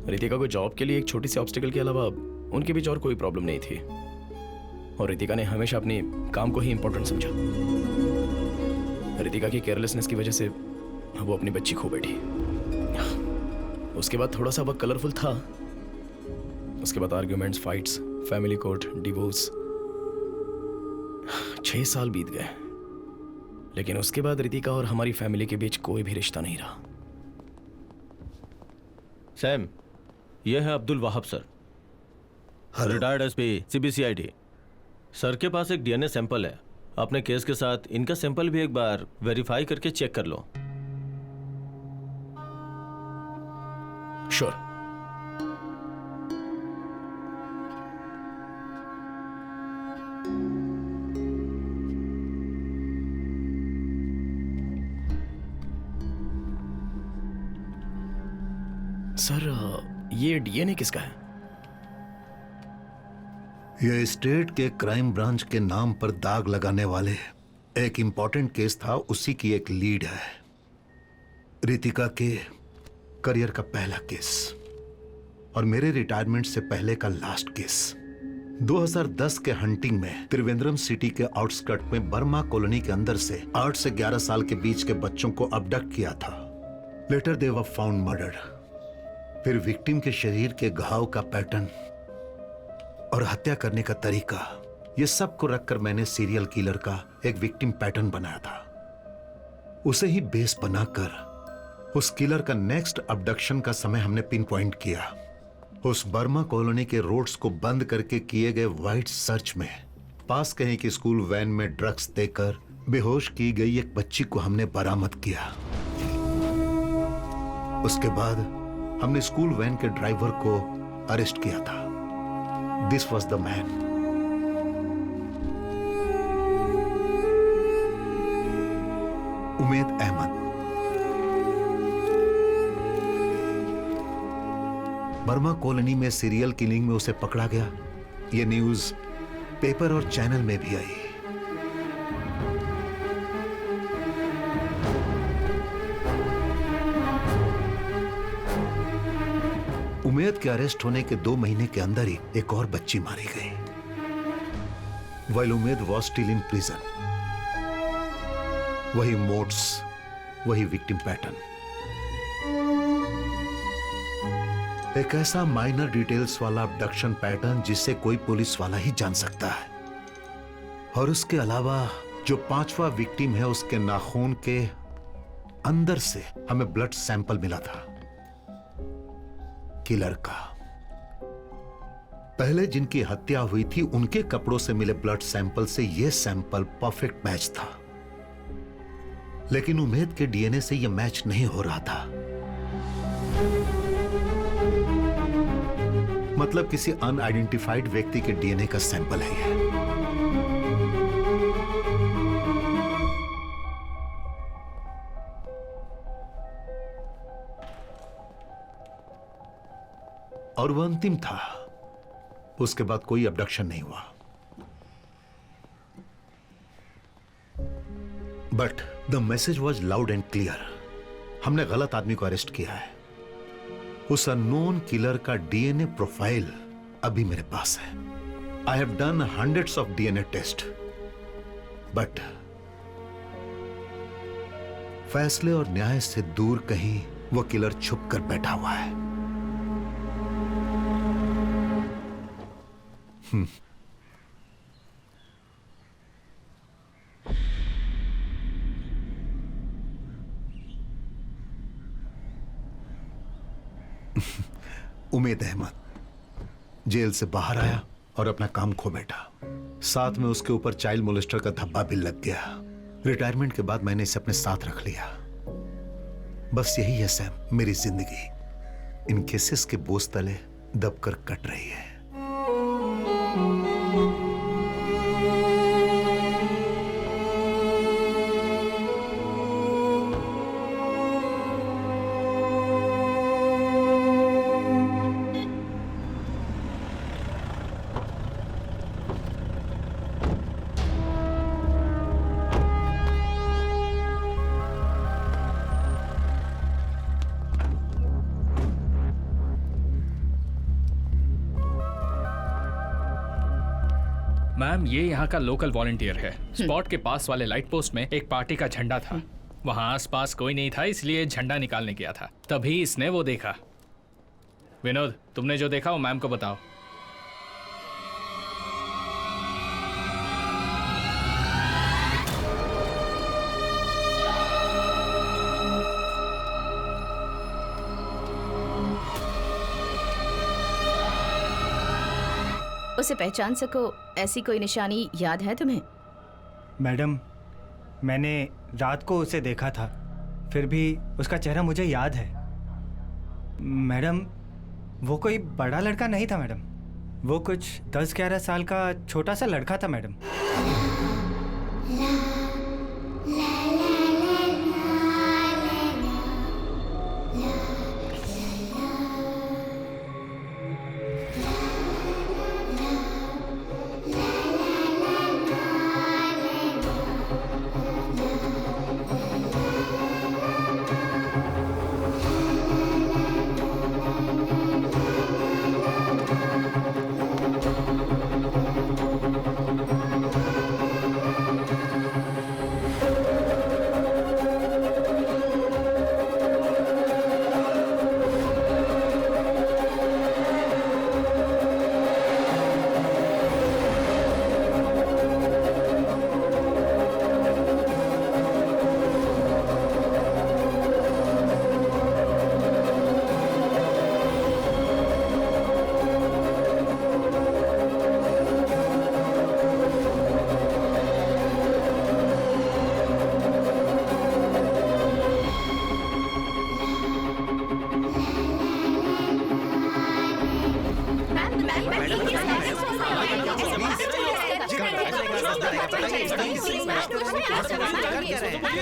Speaker 2: रितिका को जॉब के लिए एक छोटी सी ऑब्स्टिकल के अलावा उनके बीच और कोई प्रॉब्लम नहीं थी, और रितिका ने हमेशा अपने काम को ही इंपॉर्टेंट समझा। रितिका की केयरलेसनेस की वजह से वो अपनी बच्ची खो बैठी। उसके बाद थोड़ा सा वक्त कलरफुल था। उसके बाद arguments, fights, family court, divorce. 6 साल बीत गए, लेकिन उसके बाद रितिका और हमारी फैमिली के बीच कोई भी रिश्ता नहीं रहा।
Speaker 9: सैम, ये है Abdul Wahab sir, retired SP CBCID. Sir के पास एक डीएनए सैंपल है। अपने केस के साथ इनका सैंपल भी एक बार वेरीफाई करके चेक कर लो।
Speaker 2: श्योर। सर, ये डीएनए किसका है?
Speaker 6: यह स्टेट के क्राइम ब्रांच के नाम पर दाग लगाने वाले एक इंपॉर्टेंट केस था, उसी की एक लीड है। रितिका के करियर का पहला केस और मेरे रिटायरमेंट से पहले का लास्ट केस। 2010 के हंटिंग में त्रिवेंद्रम सिटी के आउटस्कर्ट में बर्मा कॉलोनी के अंदर से 8 से 11 साल के बीच के बच्चों को अबडक्ट किया था। Later they were found murdered. फिर विक्टिम के शरीर के घाव का पैटर्न और हत्या करने का तरीका, ये सब को रखकर मैंने सीरियल किलर का एक विक्टिम पैटर्न बनाया था। उसे ही बेस बनाकर उस किलर का नेक्स्ट अबडक्शन का समय हमने पिन पॉइंट किया। उस बर्मा कॉलोनी के रोड्स को बंद करके किए गए वाइड सर्च में पास कहीं की स्कूल वैन में ड्रग्स देकर बेहोश की गई एक बच्ची को हमने बरामद किया। उसके बाद हमने स्कूल वैन के ड्राइवर को अरेस्ट किया था। This was the man. Umed Ahmed. Burma colony में सीरियल किलिंग में उसे पकड़ा गया। यह न्यूज पेपर और चैनल में भी आई। उमेद के अरेस्ट होने के 2 महीने के अंदर ही एक और बच्ची मारी गई। While Umed was still in prison, वही मोड्स, वही विक्टिम पैटर्न। एक ऐसा माइनर डिटेल्स वाला अबडक्शन पैटर्न जिससे कोई पुलिस वाला ही जान सकता है। और उसके अलावा जो 5वां विक्टिम है, उसके नाखून के अंदर से हमें ब्लड सैंपल मिला था किलर का। पहले जिनकी हत्या हुई थी उनके कपड़ों से मिले ब्लड सैंपल से यह सैंपल परफेक्ट मैच था, लेकिन उमेद के डीएनए से यह मैच नहीं हो रहा था। मतलब किसी अनआइडेंटिफाइड व्यक्ति के डीएनए का सैंपल है यह। और वह अंतिम था। उसके बाद कोई अबडक्शन नहीं हुआ। But the message was loud and clear. हमने गलत आदमी को अरेस्ट किया है। उस अननोन किलर का डीएनए प्रोफाइल अभी मेरे पास है। I have done hundreds of DNA test, but फैसले और न्याय से दूर कहीं वो किलर छुप कर बैठा हुआ है। उमेद अहमद जेल से बाहर आया और अपना काम खो बैठा। साथ में उसके ऊपर चाइल्ड मोलेस्टर का धब्बा भी लग गया। रिटायरमेंट के बाद मैंने इसे अपने साथ रख लिया। बस यही है सैम, मेरी जिंदगी इन केसेस के बोझ तले दबकर कट रही है।
Speaker 1: मैम, ये यहाँ का लोकल वॉलंटियर है। स्पॉट के पास वाले लाइट पोस्ट में एक पार्टी का झंडा था। वहाँ आसपास कोई नहीं था, इसलिए झंडा निकालने गया था। तभी इसने वो देखा। विनोद, तुमने जो देखा वो मैम को बताओ।
Speaker 3: उसे पहचान सको ऐसी कोई निशानी याद है तुम्हें?
Speaker 12: मैडम, मैंने रात को उसे देखा था, फिर भी उसका चेहरा मुझे याद है। मैडम, वो कोई बड़ा लड़का नहीं था मैडम। वो कुछ 10-11 साल का छोटा सा लड़का था मैडम।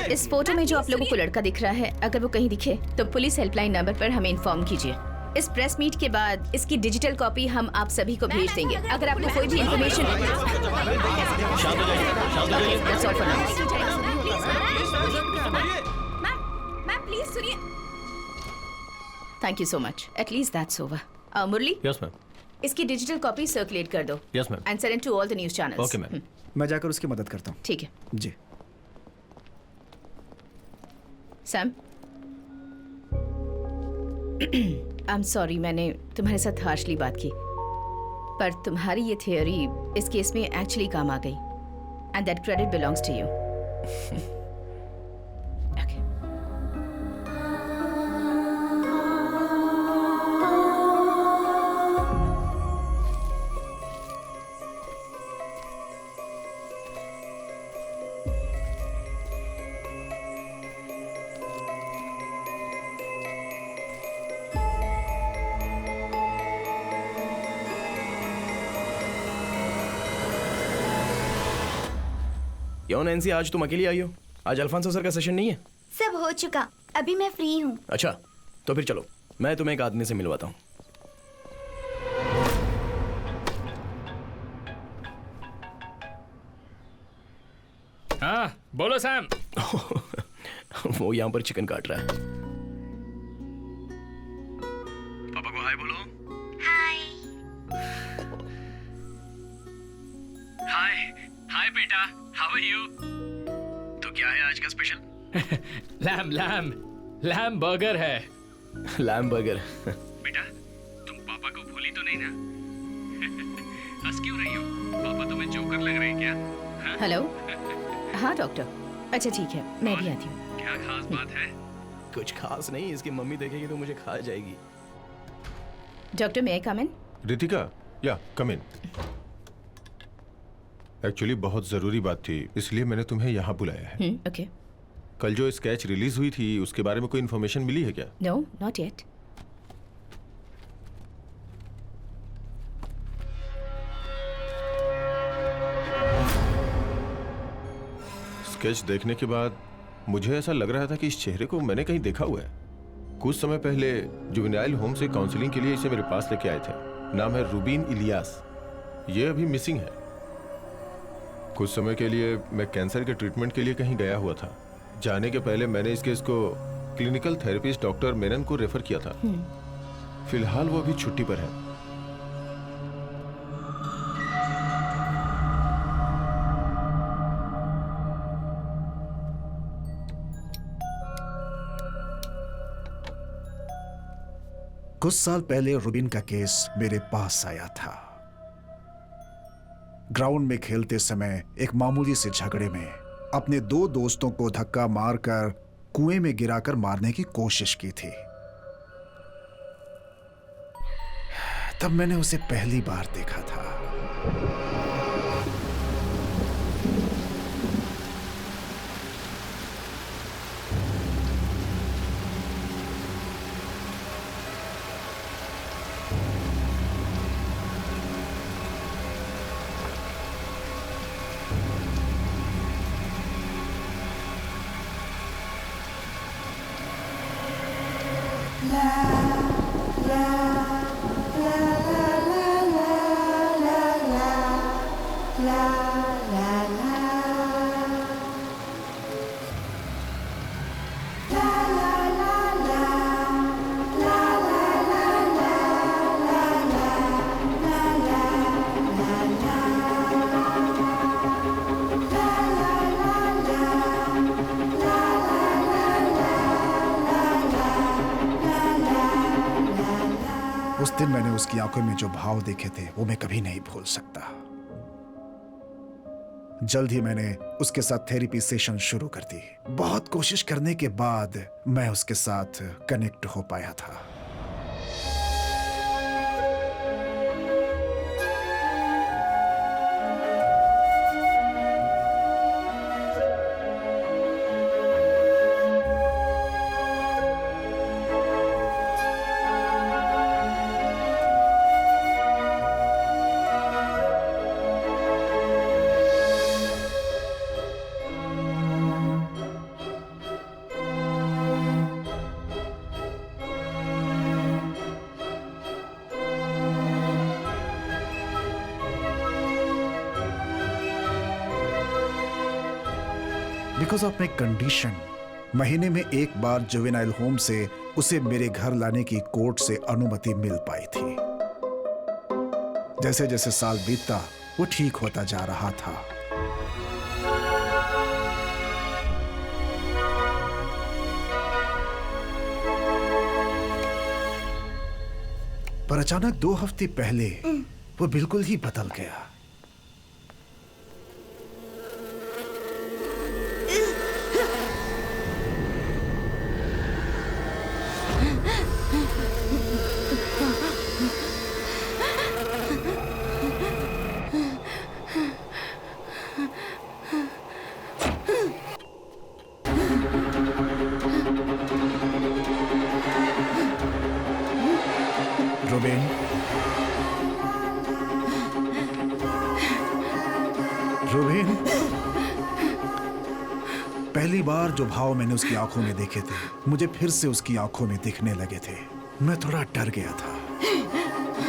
Speaker 3: इस फोटो में जो आप लोगों को लड़का दिख रहा है, अगर वो कहीं दिखे तो पुलिस हेल्पलाइन नंबर पर हमें इन्फॉर्म कीजिए। इस प्रेस मीट के बाद इसकी डिजिटल कॉपी हम आप सभी को भेज देंगे। अगर आपको कोई भी इन्फॉर्मेशन
Speaker 4: मैम प्लीज सुनिए।
Speaker 3: Thank you so much. At least that's over. Murali,
Speaker 9: yes ma'am.
Speaker 3: इसकी डिजिटल कॉपी सर्कुलेट कर दो।
Speaker 9: Yes ma'am.
Speaker 3: And send to all the news channels.
Speaker 9: Okay ma'am.
Speaker 7: मैं जाकर उसकी मदद करता हूँ।
Speaker 3: ठीक है।
Speaker 7: जी।
Speaker 3: सैम, आई एम सॉरी मैंने तुम्हारे साथ हार्शली बात की, पर तुम्हारी ये थियोरी इस केस में एक्चुअली काम आ गई and that credit belongs to you.
Speaker 2: क्यों नैन्सी, आज तुम अकेली आई हो? आज अल्फांसो सर का सेशन नहीं है?
Speaker 5: सब हो चुका, अभी मैं फ्री हूँ।
Speaker 2: अच्छा, तो फिर चलो, मैं तुम्हें एक आदमी से मिलवाता हूँ।
Speaker 1: हाँ बोलो सैम।
Speaker 2: वो यहाँ पर चिकन काट रहा है। पापा को हाय बोलो।
Speaker 1: हाय हाय बेटा, हाउ आर यू?
Speaker 2: तो क्या है आज का स्पेशल?
Speaker 1: लैम बर्गर है।
Speaker 2: Lamb burger.
Speaker 1: बेटा तुम पापा को भूली तो नहीं ना? हंस क्यों रही हो? पापा तुम्हें जोकर लग रहे हैं क्या?
Speaker 3: हेलो। हाँ डॉक्टर। अच्छा ठीक है, मैं भी आती हूँ।
Speaker 1: क्या खास बात है?
Speaker 2: कुछ खास नहीं, इसकी मम्मी देखेगी तो मुझे खा जाएगी।
Speaker 3: Doctor, may I come in?
Speaker 11: Ritika, या कम इन। एक्चुअली बहुत जरूरी बात थी, इसलिए मैंने तुम्हें यहाँ बुलाया है।
Speaker 3: ओके।
Speaker 11: कल जो स्केच रिलीज हुई थी उसके बारे में कोई इन्फॉर्मेशन मिली है क्या?
Speaker 3: No, not yet.
Speaker 11: स्केच देखने के बाद मुझे ऐसा लग रहा था कि इस चेहरे को मैंने कहीं देखा हुआ है। कुछ समय पहले जुवेनाइल होम से काउंसलिंग के लिए इसे मेरे पास लेके आए थे। नाम है रूबीन इलियास। ये अभी मिसिंग है। कुछ समय के लिए मैं कैंसर के ट्रीटमेंट के लिए कहीं गया हुआ था। जाने के पहले मैंने इस केस को क्लिनिकल थेरेपिस्ट डॉक्टर मेनन को रेफर किया था। फिलहाल वो अभी छुट्टी पर है।
Speaker 7: कुछ साल पहले रूबिन का केस मेरे पास आया था। ग्राउंड में खेलते समय एक मामूली से झगड़े में अपने दो दोस्तों को धक्का मारकर कुएं में गिराकर मारने की कोशिश की थी। तब मैंने उसे पहली बार देखा था। उस दिन मैंने उसकी आंखों में जो भाव देखे थे वो मैं कभी नहीं भूल सकता। जल्द ही मैंने उसके साथ थेरेपी सेशन शुरू कर दी। बहुत कोशिश करने के बाद मैं उसके साथ कनेक्ट हो पाया था। बिकॉज ऑफ माई कंडीशन महीने में एक बार जुवेनाइल होम से उसे मेरे घर लाने की कोर्ट से अनुमति मिल पाई थी। जैसे जैसे साल बीतता वो ठीक होता जा रहा था। पर अचानक 2 हफ्ते पहले वो बिल्कुल ही बदल गया। रुबीन, रुबीन, पहली बार जो भाव मैंने उसकी आंखों में देखे थे मुझे फिर से उसकी आंखों में दिखने लगे थे। मैं थोड़ा डर गया था।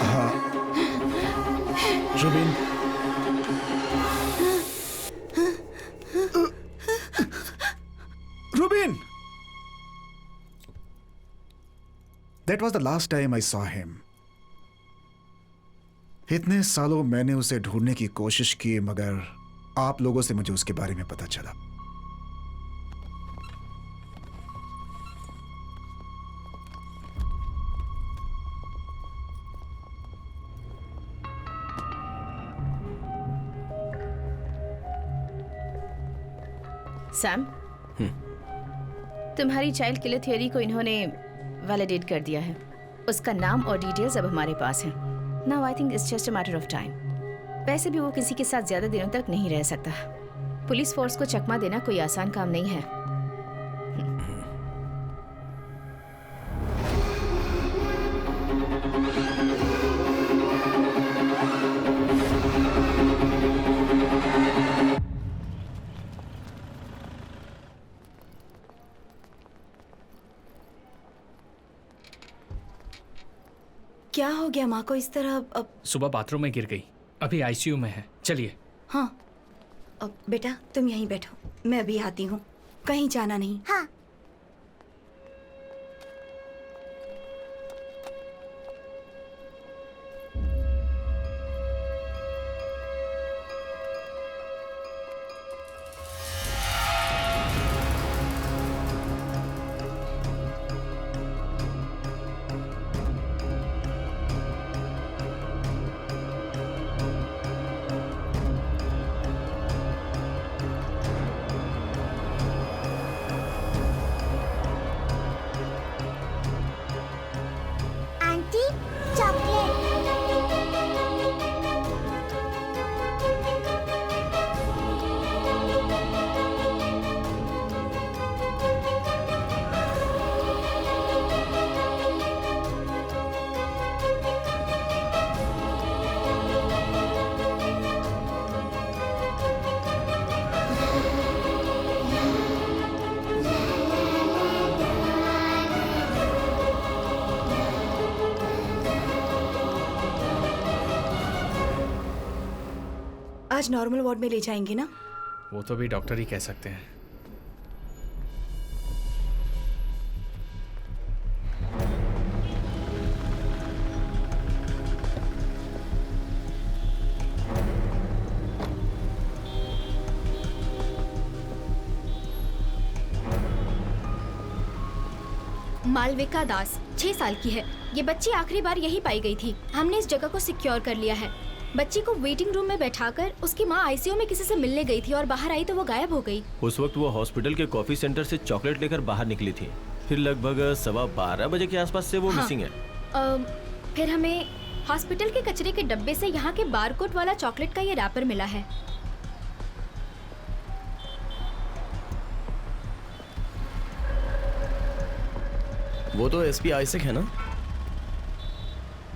Speaker 7: हाँ रुबीन, रुबीन, That was the last time I saw him. इतने सालों मैंने उसे ढूंढने की कोशिश की मगर आप लोगों से मुझे उसके बारे में पता चला।
Speaker 3: सैम, तुम्हारी चाइल्ड किलर थ्योरी को इन्होंने वैलिडेट कर दिया है। उसका नाम और डिटेल्स अब हमारे पास हैं। Now I think it's just a matter of time. वैसे भी वो किसी के साथ ज्यादा दिनों तक नहीं रह सकता। पुलिस फोर्स को चकमा देना कोई आसान काम नहीं है।
Speaker 10: क्या हो गया माँ को इस तरह? अब
Speaker 1: सुबह बाथरूम में गिर गई, अभी आईसीयू में है। चलिए।
Speaker 10: हाँ, अब बेटा तुम यहीं बैठो, मैं अभी आती हूँ। कहीं जाना नहीं।
Speaker 5: हाँ।
Speaker 10: आज नॉर्मल वार्ड में ले जाएंगे ना?
Speaker 1: वो तो भी डॉक्टर ही कह सकते हैं।
Speaker 4: मालविका दास 6 साल की है। ये बच्ची आखिरी बार यही पाई गई थी। हमने इस जगह को सिक्योर कर लिया है। बच्ची को वेटिंग रूम में बैठाकर उसकी माँ आईसीयू में किसी से मिलने गई थी और बाहर आई तो वो गायब हो गई।
Speaker 9: उस वक्त वो हॉस्पिटल के कॉफी सेंटर से चॉकलेट लेकर बाहर निकली थी। फिर लगभग 12:15 बजे के आसपास से वो मिसिंग है।
Speaker 4: फिर हमें हॉस्पिटल के कचरे के डब्बे से यहाँ के बारकोड वाला चॉकलेट का ये रैपर मिला है।
Speaker 2: वो तो एसपी आइजैक है ना?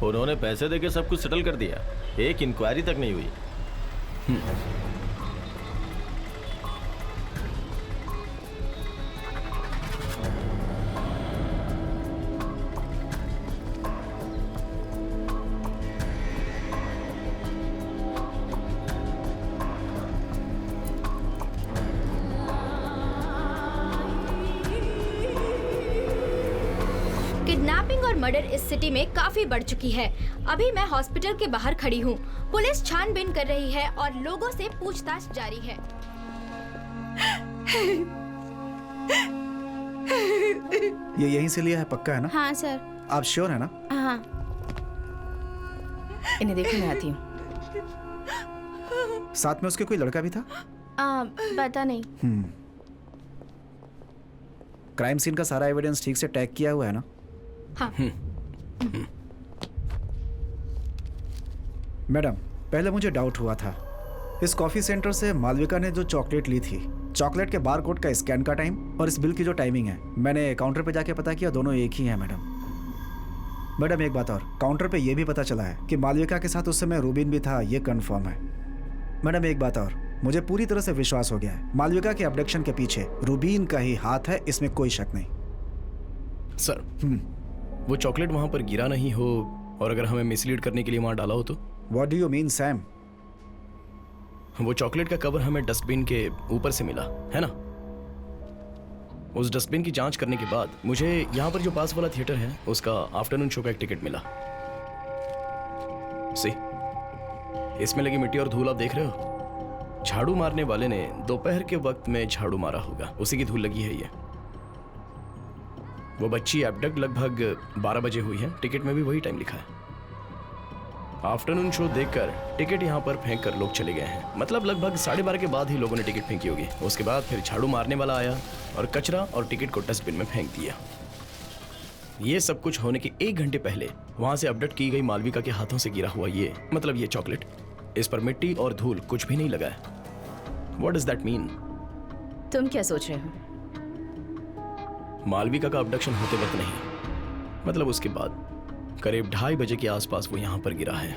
Speaker 9: उन्होंने पैसे देके सब कुछ सेटल कर दिया, एक इंक्वायरी तक नहीं हुई।
Speaker 4: और मर्डर इस सिटी में काफी बढ़ चुकी है। अभी मैं हॉस्पिटल के बाहर खड़ी हूँ। पुलिस छानबीन कर रही है और लोगों से पूछताछ जारी है।
Speaker 7: ये यहीं से लिया है, पक्का है ना?
Speaker 3: हाँ सर।
Speaker 7: आप श्योर है ना?
Speaker 3: हाँ। इन्हें देखो, मैं आती हूँ।
Speaker 7: साथ में उसके कोई लड़का भी था?
Speaker 3: पता नहीं।
Speaker 7: क्राइम सीन का सारा एविडेंस ठीक से टैग किया हुआ है ना?
Speaker 4: हाँ।
Speaker 7: मैडम, पहले मुझे डाउट हुआ था। इस कॉफी सेंटर से मालविका ने जो चॉकलेट ली थी, चॉकलेट के बारकोड का स्कैन का टाइम और इस बिल की जो टाइमिंग है, मैंने काउंटर पे जाके पता किया, दोनों एक ही हैं मैडम। मैडम एक बात और, काउंटर पे ये भी पता चला है कि मालविका के साथ उस समय रूबिन भी था, ये कंफर्म है। मैडम एक बात और, मुझे पूरी तरह से विश्वास हो गया है, मालविका के अबडक्शन के पीछे रूबिन का ही हाथ है, इसमें कोई शक नहीं।
Speaker 2: सर, वो चॉकलेट वहां पर गिरा नहीं हो और अगर हमें मिसलीड करने के लिए वहां डाला हो तो?
Speaker 7: What do you mean Sam?
Speaker 2: वो चॉकलेट का कवर हमें डस्टबिन के ऊपर से मिला है ना। उस डस्टबिन की जांच करने के बाद मुझे यहाँ पर जो पास वाला थिएटर है उसका आफ्टरनून शो का एक टिकट मिला। सी, इसमें लगी मिट्टी और धूल आप देख रहे हो। झाड़ू मारने वाले ने दोपहर के वक्त में झाड़ू मारा होगा, उसी की धूल लगी है ये। वो बच्ची एबडक्ट लगभग 12 बजे हुई है, टिकट में भी वही टाइम लिखा है। आफ्टरनून शो देखकर टिकट यहाँ पर फेंक कर लोग चले गए हैं, मतलब लगभग 12:30 के बाद ही लोगों ने टिकट फेंकी होगी। उसके बाद फिर झाड़ू मारने वाला आया और कचरा और टिकट को डस्टबिन में फेंक दिया। ये सब कुछ होने के 1 घंटे पहले वहां से अपडेट की गई मालविका के हाथों से गिरा हुआ ये, मतलब ये चॉकलेट, इस पर मिट्टी और धूल कुछ भी नहीं लगा है। What does that mean?
Speaker 3: तुम क्या सोच रहे हो?
Speaker 2: मालविका का अबडक्शन होते वक्त नहीं, मतलब उसके बाद करीब 2:30 बजे के आसपास वो यहां पर गिरा है।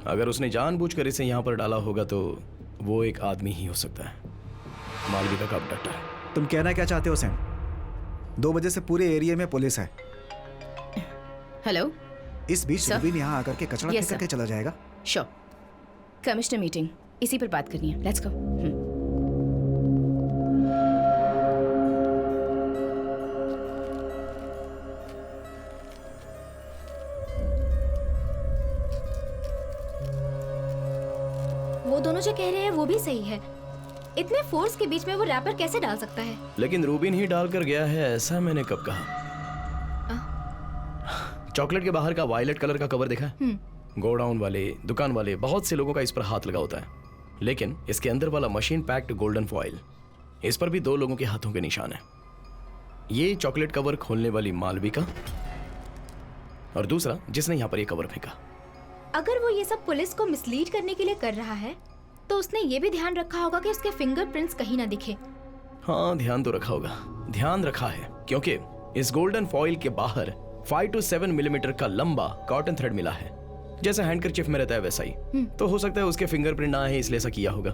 Speaker 2: अगर उसने जानबूझकर इसे यहां पर डाला होगा तो वो एक आदमी ही हो सकता है, मालविका का अबडक्टर।
Speaker 7: तुम कहना क्या चाहते हो सैम? 2 बजे से पूरे एरिया में पुलिस है।
Speaker 3: हेलो,
Speaker 7: इस बीच रूबिन यहाँ आकर के कचरा फेंक करके चला जाएगा।
Speaker 3: श्योर। कमिश्नर मीटिंग, इसी पर बात करनी है। Let's go.
Speaker 4: वो दोनों जो कह रहे हैं वो भी सही है। इतने फोर्स के बीच में वो रैपर कैसे डाल सकता है?
Speaker 2: लेकिन रूबिन ही डाल कर गया है, ऐसा मैंने कब कहा? चॉकलेट के बाहर का वायलेट कलर का कवर देखा है? गोडाउन वाले, दुकान वाले, बहुत से लोगों का इस पर हाथ लगा होता है, लेकिन इसके अंदर वाला मशीन पैक्ड गोल्डन फॉइल, इस पर भी 2 लोगों के हाथों के निशान है। ये चॉकलेट कवर खोलने वाली मालविका और दूसरा जिसने यहाँ पर ये कवर फेंका।
Speaker 4: अगर वो ये सब पुलिस को मिसलीड करने के लिए कर रहा है तो उसने ये भी ध्यान रखा होगा कि उसके फिंगरप्रिंट्स कहीं ना दिखे।
Speaker 2: हाँ, ध्यान तो रखा होगा, ध्यान रखा है, क्योंकि इस गोल्डन फॉइल के बाहर 5 to 7 मिलीमीटर का लंबा कॉटन थ्रेड मिला है, जैसा हैंडकरचीफ में रहता है वैसा ही। तो हो सकता है उसके फिंगरप्रिंट ना है, इसलिए ऐसा किया होगा।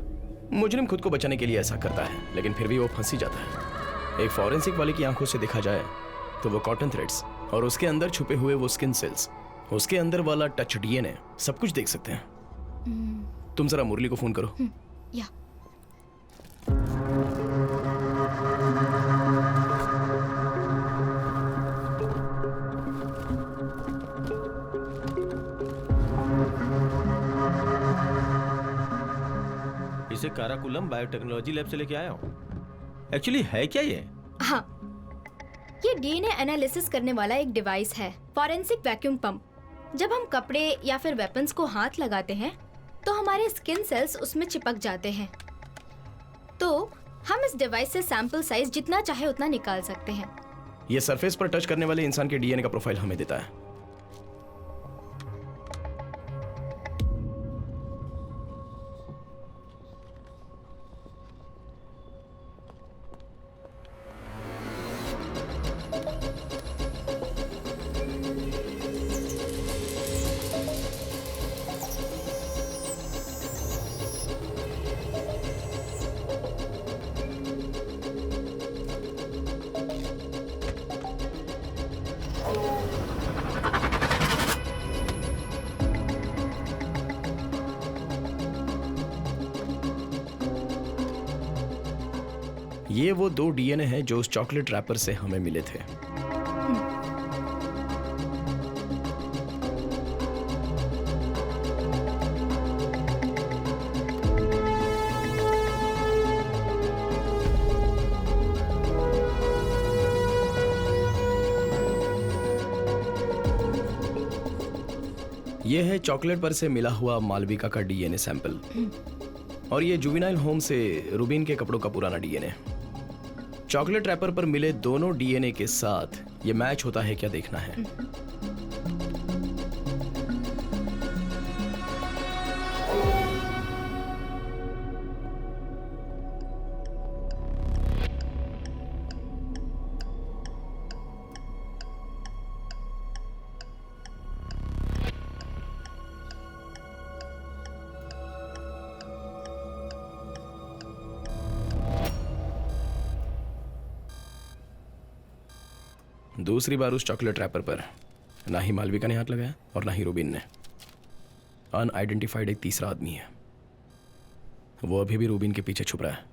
Speaker 2: मुजरिम खुद को बचाने के लिए ऐसा करता है, लेकिन फिर भी वो फंस ही जाता है। एक फॉरेंसिक वाले की आंखों से देखा जाए तो वो कॉटन थ्रेड्स और उसके अंदर छुपे हुए वो स्किन सेल्स, उसके अंदर वाला टच डीएनए, सब कुछ देख सकते हैं। तुम जरा मुरली को फोन करो।
Speaker 4: या
Speaker 9: इसे काराकुलम बायोटेक्नोलॉजी लैब से लेके आया हूँ। एक्चुअली है क्या ये?
Speaker 4: हाँ, ये डीएनए एनालिसिस करने वाला एक डिवाइस है, फॉरेंसिक वैक्यूम पंप। जब हम कपड़े या फिर वेपन्स को हाथ लगाते हैं तो हमारे स्किन सेल्स उसमें चिपक जाते हैं। तो हम इस डिवाइस से सैंपल साइज जितना चाहे उतना निकाल सकते हैं।
Speaker 2: ये सरफेस पर टच करने वाले इंसान के डीएनए का प्रोफाइल हमें देता है। ये वो 2 डीएनए हैं जो उस चॉकलेट रैपर से हमें मिले थे। ये है चॉकलेट पर से मिला हुआ मालविका का डीएनए सैंपल और ये जुवेनाइल होम से रूबीन के कपड़ों का पुराना डीएनए। चॉकलेट रैपर पर मिले दोनों डीएनए के साथ ये मैच होता है क्या देखना है। दूसरी बार उस चॉकलेट रैपर पर ना ही मालविका ने हाथ लगाया और ना ही रूबीन ने। अनआइडेंटिफाइड एक तीसरा आदमी है, वो अभी भी रूबीन के पीछे छुप रहा है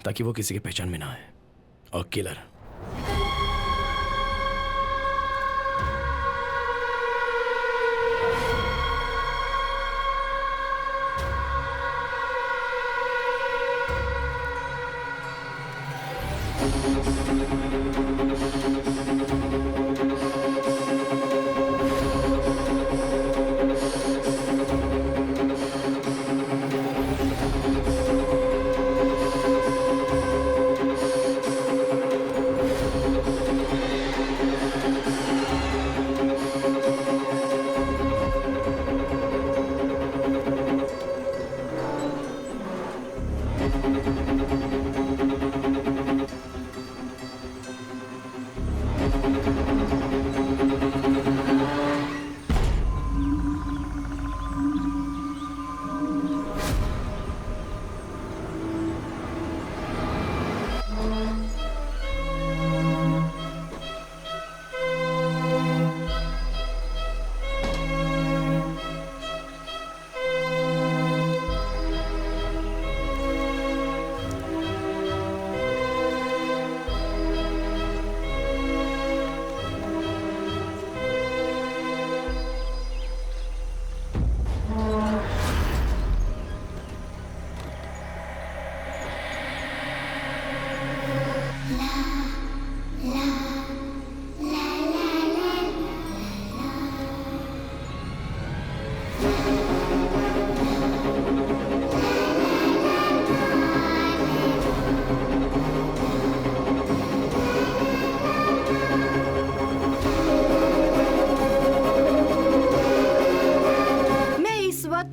Speaker 2: ताकि वो किसी के पहचान में ना आए। और किलर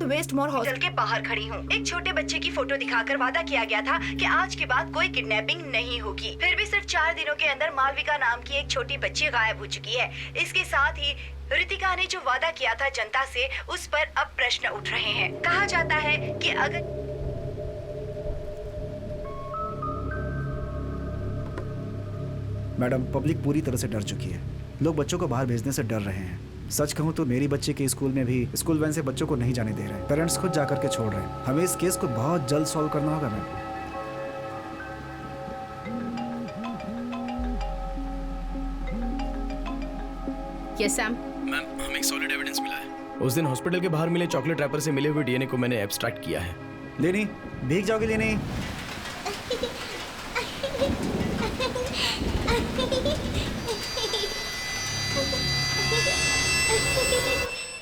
Speaker 10: वेस्टमोर हॉस्टल के बाहर खड़ी हूँ। एक छोटे बच्चे की फोटो दिखाकर वादा किया गया था कि आज के बाद कोई किडनैपिंग नहीं होगी। फिर भी सिर्फ 4 दिनों के अंदर मालविका नाम की एक छोटी बच्ची गायब हो चुकी है। इसके साथ ही रितिका ने जो वादा किया था जनता से, उस पर अब प्रश्न उठ रहे हैं। कहा जाता है कि अगर
Speaker 7: मैडम, पब्लिक पूरी तरह से डर चुकी है। लोग बच्चों को बाहर भेजने से डर रहे हैं। सच कहूँ तो मेरी बच्चे के स्कूल में भी स्कूल वैन से बच्चों को नहीं जाने दे रहे। पेरेंट्स खुद जाकर के छोड़ रहे हैं। हमें इस केस को बहुत जल्द सॉल्व करना होगा मैम।
Speaker 3: Yes Sam.
Speaker 2: मैम, हमें एक सॉलिड एविडेंस मिला है। उस दिन हॉस्पिटल के बाहर मिले चॉकलेट रैपर से मिले हुए डीएनए को मैंने एब्स्ट्रैक्ट किया है।
Speaker 7: लेनी, भीग जाओगे लेनी?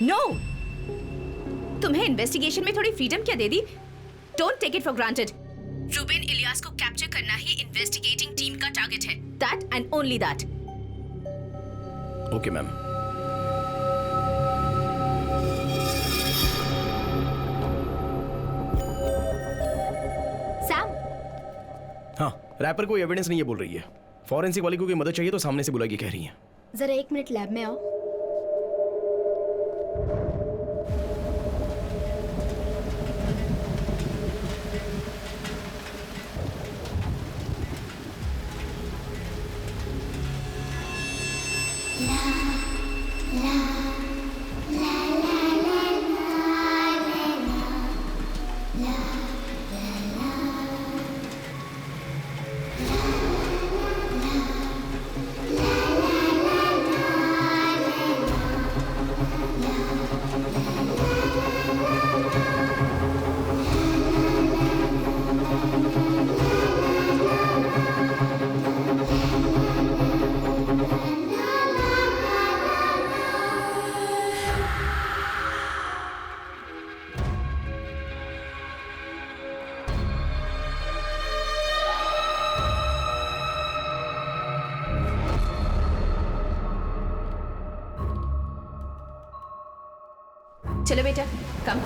Speaker 3: नो, तुम्हें इन्वेस्टिगेशन में थोड़ी फ्रीडम क्या दे दी? Don't take it for granted. Rubin Elias को कैप्चर करना ही इन्वेस्टिगेटिंग टीम का टारगेट है। That and only that.
Speaker 2: Okay ma'am.
Speaker 4: Sam,
Speaker 2: हाँ, रैपर कोई एविडेंस नहीं है बोल रही है। फॉरेंसिक वाली को कोई मदद चाहिए तो सामने से बुलाइए कह रही है।
Speaker 4: जरा 1 मिनट लैब में आओ।
Speaker 3: चलो बेटा, कम।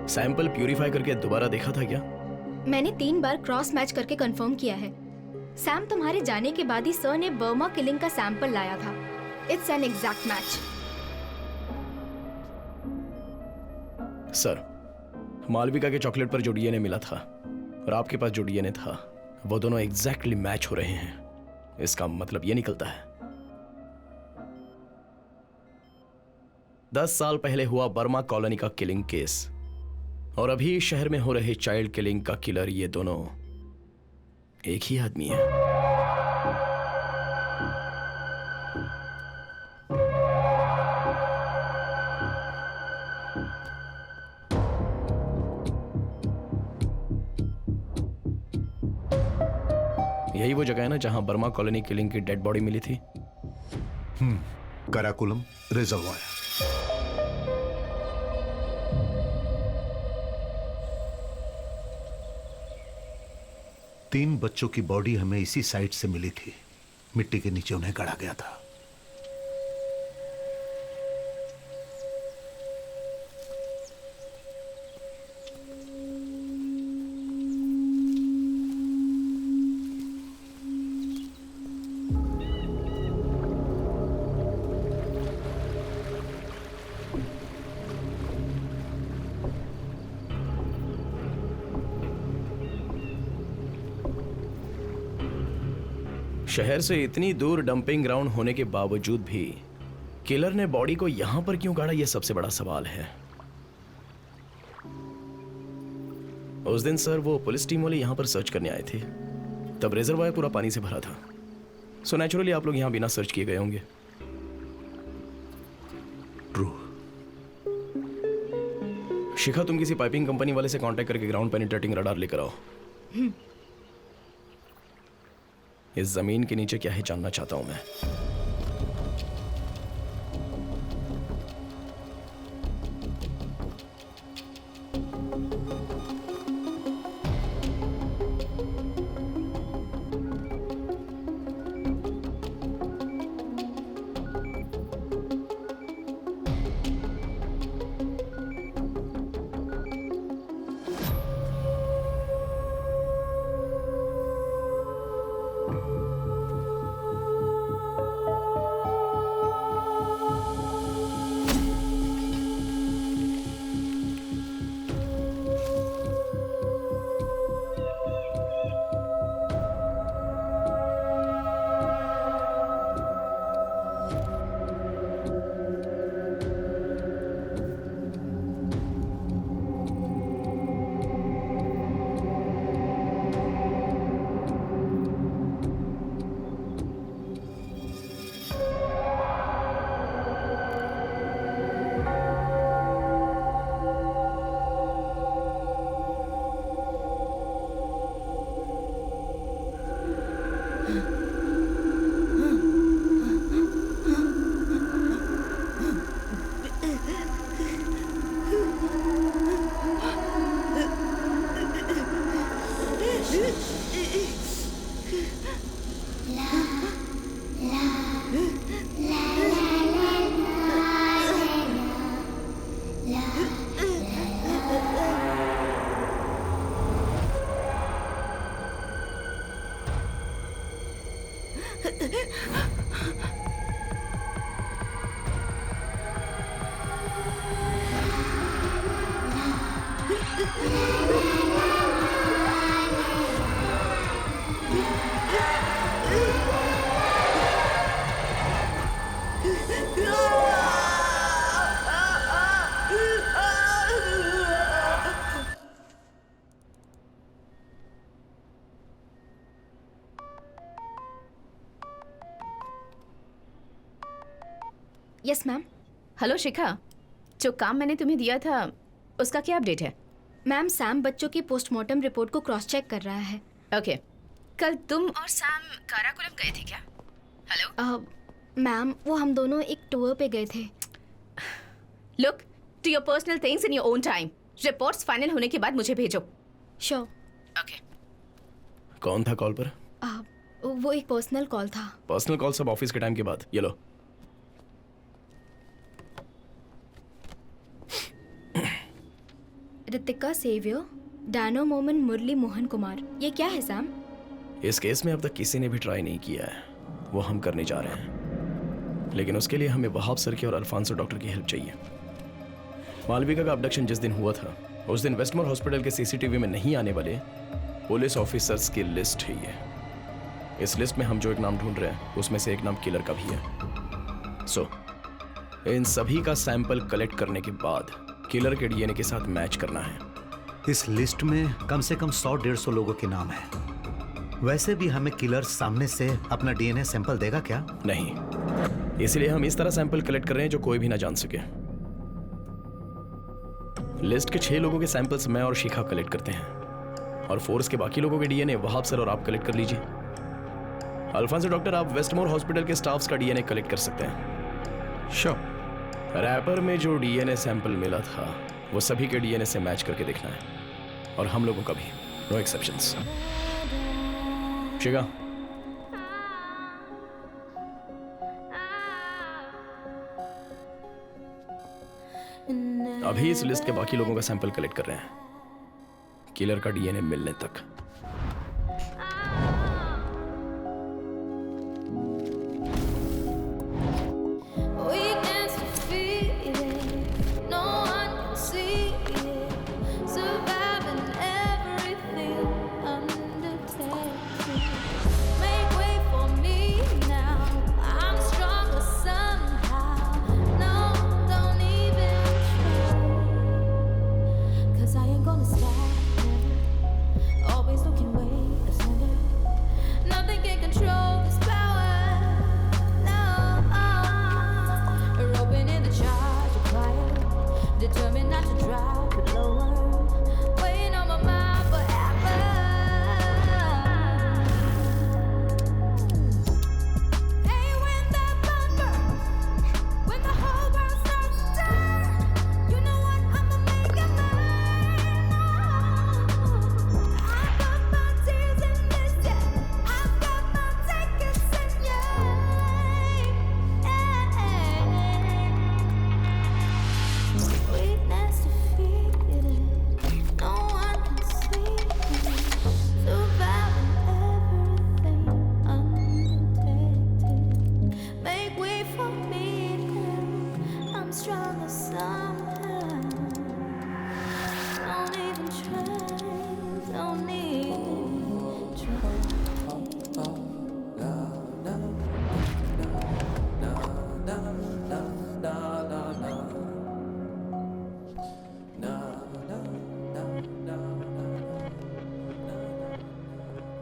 Speaker 2: सैंपल प्यूरिफाई करके दोबारा देखा था क्या?
Speaker 4: मैंने 3 बार क्रॉस मैच करके कंफर्म किया है। सैम, तुम्हारे जाने के बाद ही सर ने बर्मा किलिंग का सैंपल लाया था। It's an exact match.
Speaker 2: Sir, Malvika के चॉकलेट पर जो डीएनए मिला था और आपके पास जो डीएनए था, वो दोनों एग्जैक्टली मैच हो रहे हैं। इसका मतलब ये निकलता है 10 साल पहले हुआ बर्मा कॉलोनी का किलिंग केस और अभी शहर में हो रहे चाइल्ड किलिंग का किलर, ये दोनों एक ही आदमी है। यही वो जगह है ना जहां बर्मा कॉलोनी किलिंग की डेड बॉडी मिली थी?
Speaker 6: कराकुलम रिजर्वायर। तीन बच्चों की बॉडी हमें इसी साइट से मिली थी। मिट्टी के नीचे उन्हें गड़ा गया था।
Speaker 2: शहर से इतनी दूर डंपिंग ग्राउंड होने के बावजूद भी किलर ने बॉडी को यहां पर क्यों गाड़ा, यह सबसे बड़ा सवाल है। उस दिन सर वो पुलिस टीम वाले यहां पर सर्च करने आए थे, तब रिजर्वायर पूरा पानी से भरा था। सो नेचुरली आप लोग यहां बिना सर्च किए गए होंगे।
Speaker 6: ट्रू।
Speaker 2: शिखा, तुम किसी पाइपिंग कंपनी वाले से कांटेक्ट करके ग्राउंड पेनिट्रेटिंग रडार लेकर आओ। इस जमीन के नीचे क्या है जानना चाहता हूं मैं।
Speaker 3: Yes ma'am. हेलो शिखा, जो काम मैंने तुम्हें दिया था उसका क्या अपडेट है?
Speaker 4: मैम, सैम बच्चों की पोस्टमार्टम रिपोर्ट को क्रॉस चेक कर रहा है।
Speaker 3: ओके, कल तुम और सैम काराकोरम गए थे क्या? हेलो
Speaker 4: मैम, वो हम दोनों एक टूर पे गए थे।
Speaker 3: Look to your personal things in your own time. Reports final होने के बाद मुझे भेजो।
Speaker 4: श्योर।
Speaker 3: ओके।
Speaker 2: कौन था कॉल पर?
Speaker 4: वो एक पर्सनल कॉल था।
Speaker 2: पर्सनल कॉल सब ऑफिस के टाइम के बाद। ये लो।
Speaker 4: रितिका सेवियर, डैनो मोमन मुरली मोहन कुमार। ये क्या है सैम?
Speaker 2: इस केस में अब तक किसी ने भी ट्राई नहीं किया है, वो हम करने जा रहे हैं। लेकिन उसके लिए हमें वहाब सर की और अल्फांसो डॉक्टर की हेल्प चाहिए। मालविका का अबडक्शन जिस दिन हुआ था उस दिन वेस्टमोर हॉस्पिटल के सीसीटीवी में नहीं आने वाले पुलिस ऑफिसर्स की लिस्ट है ये। इस लिस्ट में हम जो एक नाम ढूंढ रहे हैं उसमें से एक नाम किलर का भी है। सो इन सभी का सैंपल कलेक्ट करने के बाद किलर के डीएनए के साथ मैच करना है।
Speaker 6: इस लिस्ट में कम से कम 100-150 लोगों के नाम हैं। वैसे भी हमें किलर सामने से अपना डीएनए सैंपल देगा क्या?
Speaker 2: नहीं, इसलिए हम इस तरह सैंपल कलेक्ट कर रहे हैं जो कोई भी ना जान सके। लिस्ट के 6 लोगों के सैंपल्स मैं और शिखा कलेक्ट करते हैं और फोर्स के बाकी लोगों के डीएनए वहाब सर और आप कलेक्ट कर लीजिए। अल्फांसो डॉक्टर, आप वेस्टमोर हॉस्पिटल के स्टाफ्स का डीएनए कलेक्ट कर सकते हैं।
Speaker 11: श्योर।
Speaker 2: रैपर में जो डीएनए सैंपल मिला था वो सभी के डीएनए से मैच करके देखना है और हम लोगों का भी, नो एक्सेप्शंस। शिखा, अभी इस लिस्ट के बाकी लोगों का सैंपल कलेक्ट कर रहे हैं किलर का डीएनए मिलने तक।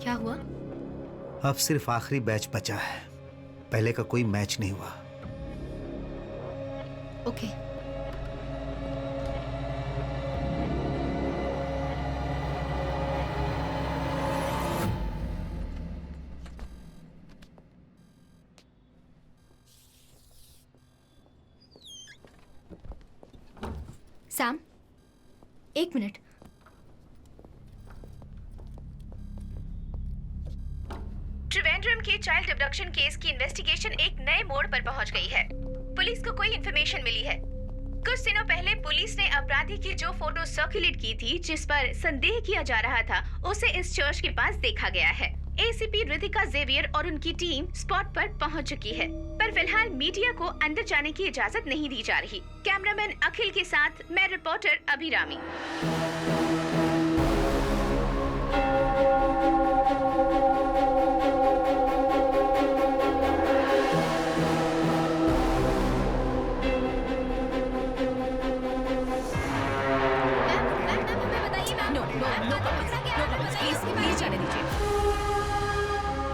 Speaker 3: क्या हुआ?
Speaker 6: अब सिर्फ आखिरी बैच बचा है, पहले का कोई मैच नहीं हुआ।
Speaker 3: ओके।
Speaker 4: Sam, 1 minute.
Speaker 3: त्रिवेंद्रम के चाइल्ड अबडक्शन केस की इन्वेस्टिगेशन एक नए मोड़ पर पहुंच गई है। पुलिस को कोई इन्फॉर्मेशन मिली है। कुछ दिनों पहले पुलिस ने अपराधी की जो फोटो सर्कुलेट की थी, जिस पर संदेह किया जा रहा था, उसे इस चर्च के पास देखा गया है। एसीपी रितिका जेवियर और उनकी टीम स्पॉट पर पहुंच चुकी है, पर फिलहाल मीडिया को अंदर जाने की इजाजत नहीं दी जा रही। कैमरामैन अखिल के साथ मैं रिपोर्टर अभिरामी।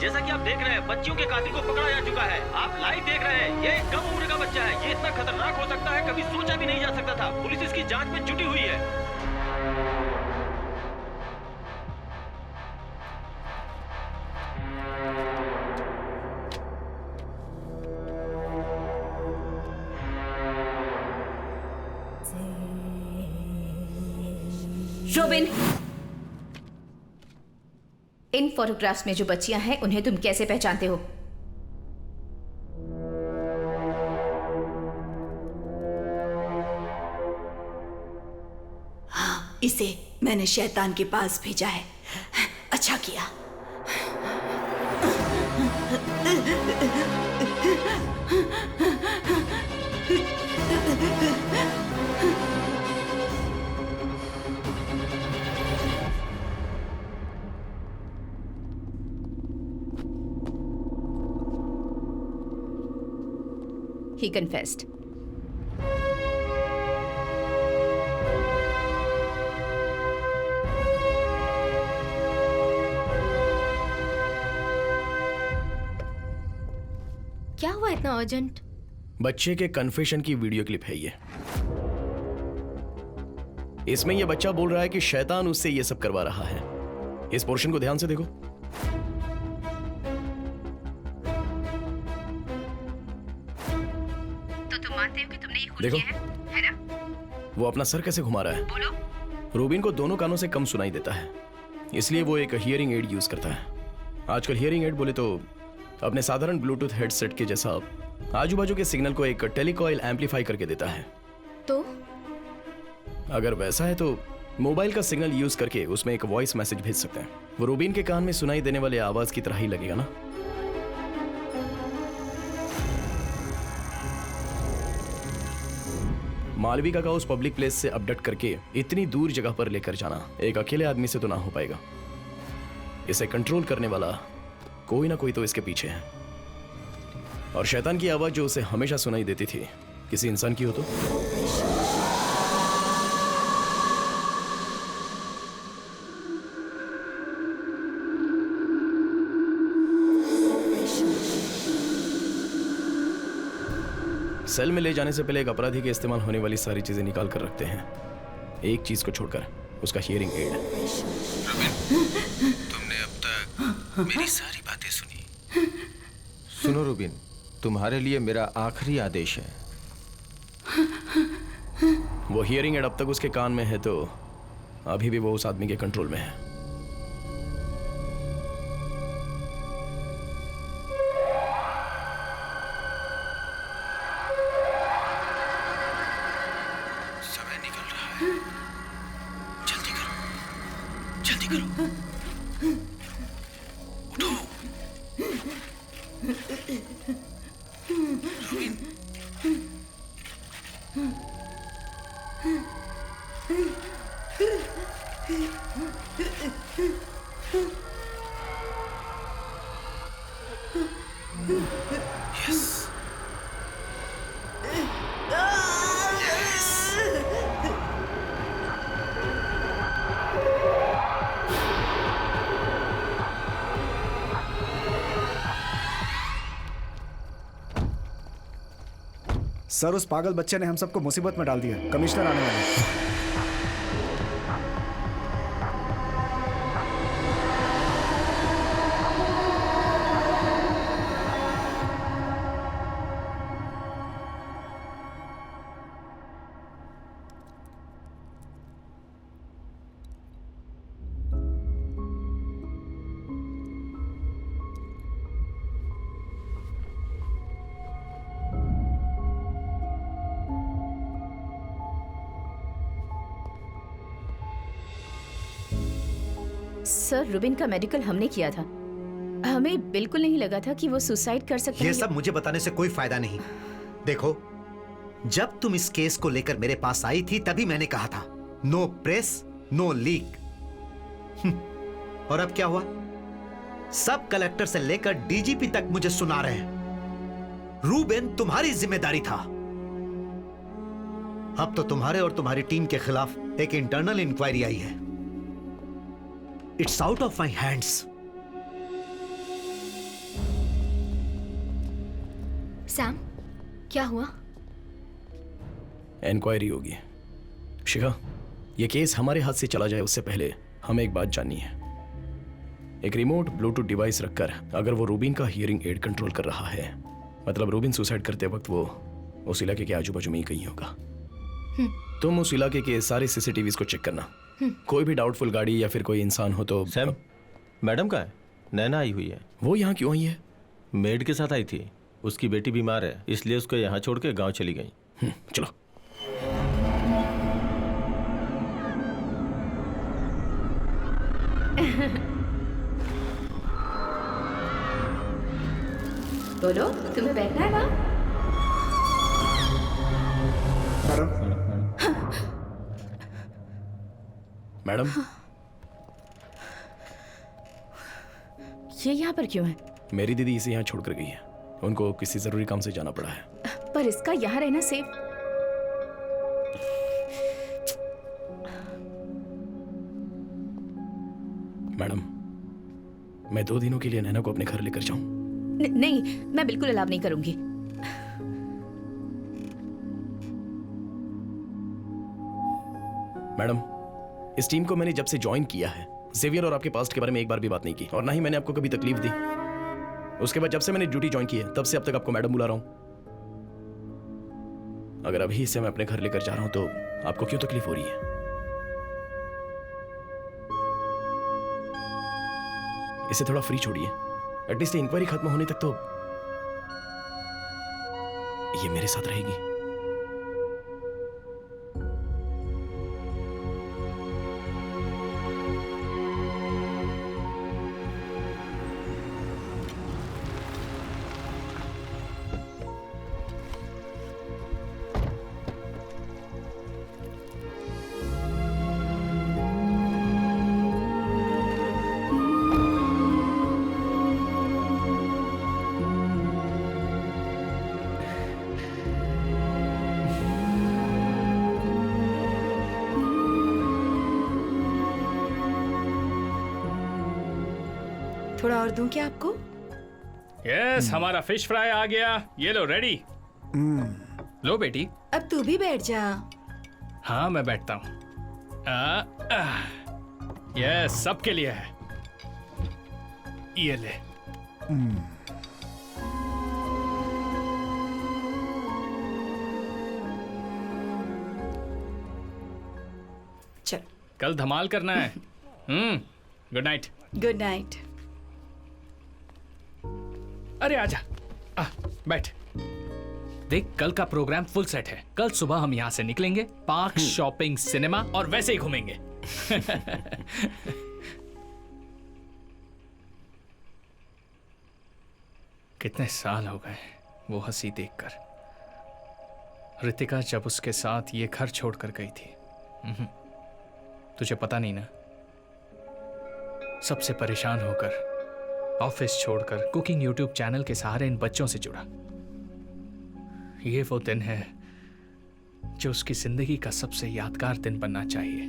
Speaker 13: जैसा
Speaker 9: जैसा कि आप देख रहे हैं, बच्चियों के कातिल को पकड़ा जा चुका है। आप लाइव देख रहे हैं, ये एक कम उम्र का बच्चा है। ये इतना खतरनाक हो सकता है, कभी सोचा भी नहीं जा सकता था। पुलिस इसकी जांच में जुटी हुई है।
Speaker 3: रोबिन, इन फोटोग्राफ्स में जो बच्चियां हैं उन्हें तुम कैसे पहचानते हो?
Speaker 10: हाँ, इसे मैंने शैतान के पास भेजा है। अच्छा किया।
Speaker 3: He confessed.
Speaker 4: क्या हुआ इतना अर्जेंट?
Speaker 2: बच्चे के कन्फेशन की वीडियो क्लिप है ये। इसमें ये बच्चा बोल रहा है कि शैतान उससे ये सब करवा रहा है। इस पोर्शन को ध्यान से देखो।
Speaker 3: तो तुम मानते हो कि तुमने ये खून
Speaker 2: देखो।
Speaker 3: किया है ना?
Speaker 2: वो अपना सर कैसे घुमा रहा है।
Speaker 3: बोलो।
Speaker 2: रूबिन को दोनों कानों से कम सुनाई देता है, इसलिए वो एक हियरिंग एड यूज करता है। आजकल हियरिंग एड बोले तो अपने साधारण ब्लूटूथ हेडसेट के जैसा आजू बाजू के सिग्नल को एक टेलीकॉइल एम्पलीफाई करके देता है।
Speaker 4: तो
Speaker 2: अगर वैसा है तो मोबाइल का सिग्नल यूज करके उसमें एक वॉइस मैसेज भेज सकते हैं। वो रूबिन के कान में सुनाई देने वाले आवाज की तरह ही लगेगा ना। मालविका का उस पब्लिक प्लेस से अपडेट करके इतनी दूर जगह पर लेकर जाना एक अकेले आदमी से तो ना हो पाएगा। इसे कंट्रोल करने वाला कोई ना कोई तो इसके पीछे है। और शैतान की आवाज जो उसे हमेशा सुनाई देती थी, किसी इंसान की हो तो। सेल में ले जाने से पहले एक अपराधी के इस्तेमाल होने वाली सारी चीजें निकाल कर रखते हैं, एक चीज को छोड़कर, उसका हियरिंग एड।
Speaker 8: तुमने अब तक मेरी सारी बातें सुनी।
Speaker 11: सुनो रूबिन, तुम्हारे लिए मेरा आखिरी आदेश है।
Speaker 2: वो हियरिंग एड अब तक उसके कान में है तो अभी भी वो उस आदमी के कंट्रोल में है।
Speaker 8: समय निकल रहा है, जल्दी करो, जल्दी करो, उठो। रूबिन, यस,
Speaker 7: सर, उस पागल बच्चे ने हम सबको मुसीबत में डाल दिया। कमिश्नर आने वाले हैं।
Speaker 3: सर, रुबिन का मेडिकल हमने किया था। हमें बिल्कुल नहीं लगा था कि वो सुसाइड कर सकता है।
Speaker 6: ये सब मुझे बताने से कोई फायदा नहीं। देखो, जब तुम इस केस को लेकर मेरे पास आई थी तभी मैंने कहा था नो प्रेस नो लीक। और अब क्या हुआ? सब कलेक्टर से लेकर डीजीपी तक मुझे सुना रहे हैं रूबेन तुम्हारी जिम्मेदारी था। अब तो तुम्हारे और तुम्हारी टीम के खिलाफ एक इंटरनल इंक्वायरी आई है। It's out of my hands.
Speaker 4: Sam, क्या हुआ?
Speaker 2: इंक्वायरी होगी। शिखा, ये केस हमारे हाथ से चला जाए उससे पहले हमें एक बात जाननी है। एक रिमोट ब्लूटूथ डिवाइस रखकर अगर वो रूबिन का हियरिंग एड कंट्रोल कर रहा है, मतलब रूबिन सुसाइड करते वक्त वो उस इलाके के आजू बाजू में ही कहीं होगा। तुम उस इलाके के सारे सीसीटीवीज को चेक करना। कोई भी डाउटफुल गाड़ी या फिर कोई इंसान हो तो।
Speaker 9: सैम, मैडम का है? नैना आई हुई है।
Speaker 2: वो यहाँ क्यों आई है?
Speaker 9: मेड के साथ आई थी। उसकी बेटी बीमार है, इसलिए उसको यहाँ छोड़ के गाँव चली गई।
Speaker 2: चलो।
Speaker 3: बोलो, तुम्हें बैठना है वहाँ?
Speaker 2: मैडम,
Speaker 3: ये यहाँ पर क्यों है?
Speaker 2: मेरी दीदी इसे यहाँ छोड़कर गई है। उनको किसी जरूरी काम से जाना पड़ा है।
Speaker 3: पर इसका यहाँ रहना सेफ।
Speaker 2: मैडम, मैं 2 दिनों के लिए नैना को अपने घर लेकर जाऊं?
Speaker 3: नहीं, मैं बिल्कुल अलाव नहीं करूंगी।
Speaker 2: मैडम, इस टीम को मैंने जब से ज्वाइन किया है, जेवियर और आपके पास्ट के बारे में एक बार भी बात नहीं की, और ना ही मैंने आपको कभी तकलीफ दी। उसके बाद जब से मैंने ड्यूटी ज्वाइन की है, तब से अब तक आपको मैडम बुला रहा हूं। अगर अभी इसे मैं अपने घर लेकर जा रहा हूं तो आपको क्यों तकलीफ हो रही है? इसे थोड़ा फ्री छोड़िए। एटलीस्ट इंक्वायरी खत्म होने तक तो ये मेरे साथ रहेगी।
Speaker 10: थोड़ा और दूं क्या आपको?
Speaker 1: यस, हमारा फिश फ्राई आ गया। ये लो, रेडी। लो बेटी।
Speaker 10: अब तू भी बैठ जा।
Speaker 1: हाँ, मैं बैठता हूँ। यस, सबके लिए है। ये ले।
Speaker 10: चल।
Speaker 1: कल धमाल करना है। Good night.
Speaker 10: Good night.
Speaker 1: अरे आजा, बैठ। देख, कल का प्रोग्राम फुल सेट है। कल सुबह हम यहाँ से निकलेंगे, पार्क, शॉपिंग, सिनेमा और वैसे ही घूमेंगे। कितने साल हो गए वो हंसी देखकर। रितिका जब उसके साथ ये घर छोड़कर गई थी। तुझे पता नहीं ना, सबसे परेशान होकर, ऑफिस छोड़कर, कुकिंग यूट्यूब चैनल के सहारे इन बच्चों से जुड़ा। ये वो दिन है जो उसकी जिंदगी का सबसे यादगार दिन बनना चाहिए।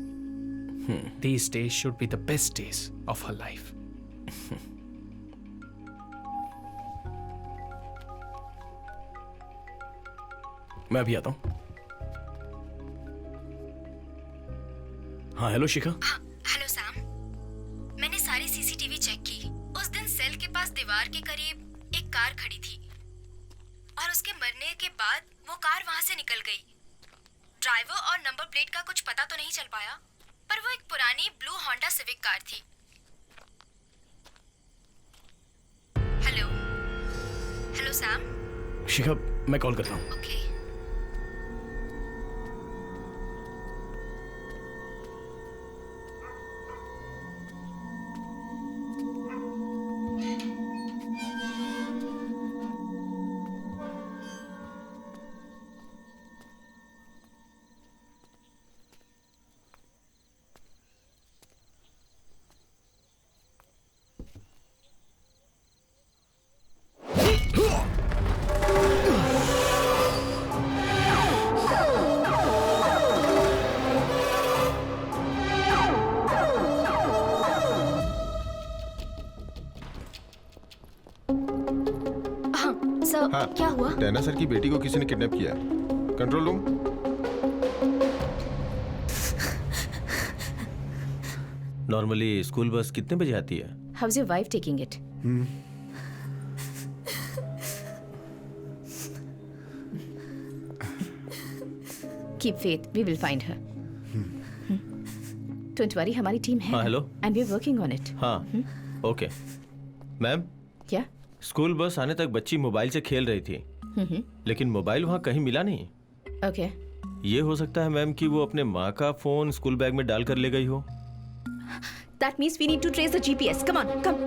Speaker 1: These days should be the best days of her life.
Speaker 2: मैं अभी आता हूं। हाँ, हेलो शिखा।
Speaker 4: हेलो सैम, मैंने सारी सीसीटीवी चेक की। उस दिन सेल के पास दीवार के करीब एक कार खड़ी थी और उसके मरने के बाद वो कार वहां से निकल गई। ड्राइवर और नंबर प्लेट का कुछ पता तो नहीं चल पाया, पर वो एक पुरानी ब्लू होंडा सिविक कार थी। Hello hello Sam.
Speaker 2: शिखा, मैं कॉल करता हूँ।
Speaker 4: ओके।
Speaker 11: हाँ
Speaker 4: क्या हुआ?
Speaker 11: टैना सर की बेटी को किसी ने किडनैप किया है। Control room.
Speaker 9: Normally school bus कितने बजे आती है?
Speaker 3: How is your wife taking it? Keep faith, we will find her. Don't worry, हमारी टीम है।
Speaker 9: हाँ, hello.
Speaker 3: And we are working on it.
Speaker 9: हाँ, ओके। मैम,
Speaker 3: क्या?
Speaker 9: स्कूल बस आने तक बच्ची मोबाइल से खेल रही थी, लेकिन मोबाइल वहाँ कहीं मिला नहीं।
Speaker 3: ओके।
Speaker 9: ये हो सकता है मैम कि वो अपने माँ का फोन स्कूल बैग में डाल कर ले गई हो।
Speaker 3: That means we need to trace the GPS. Come on, come.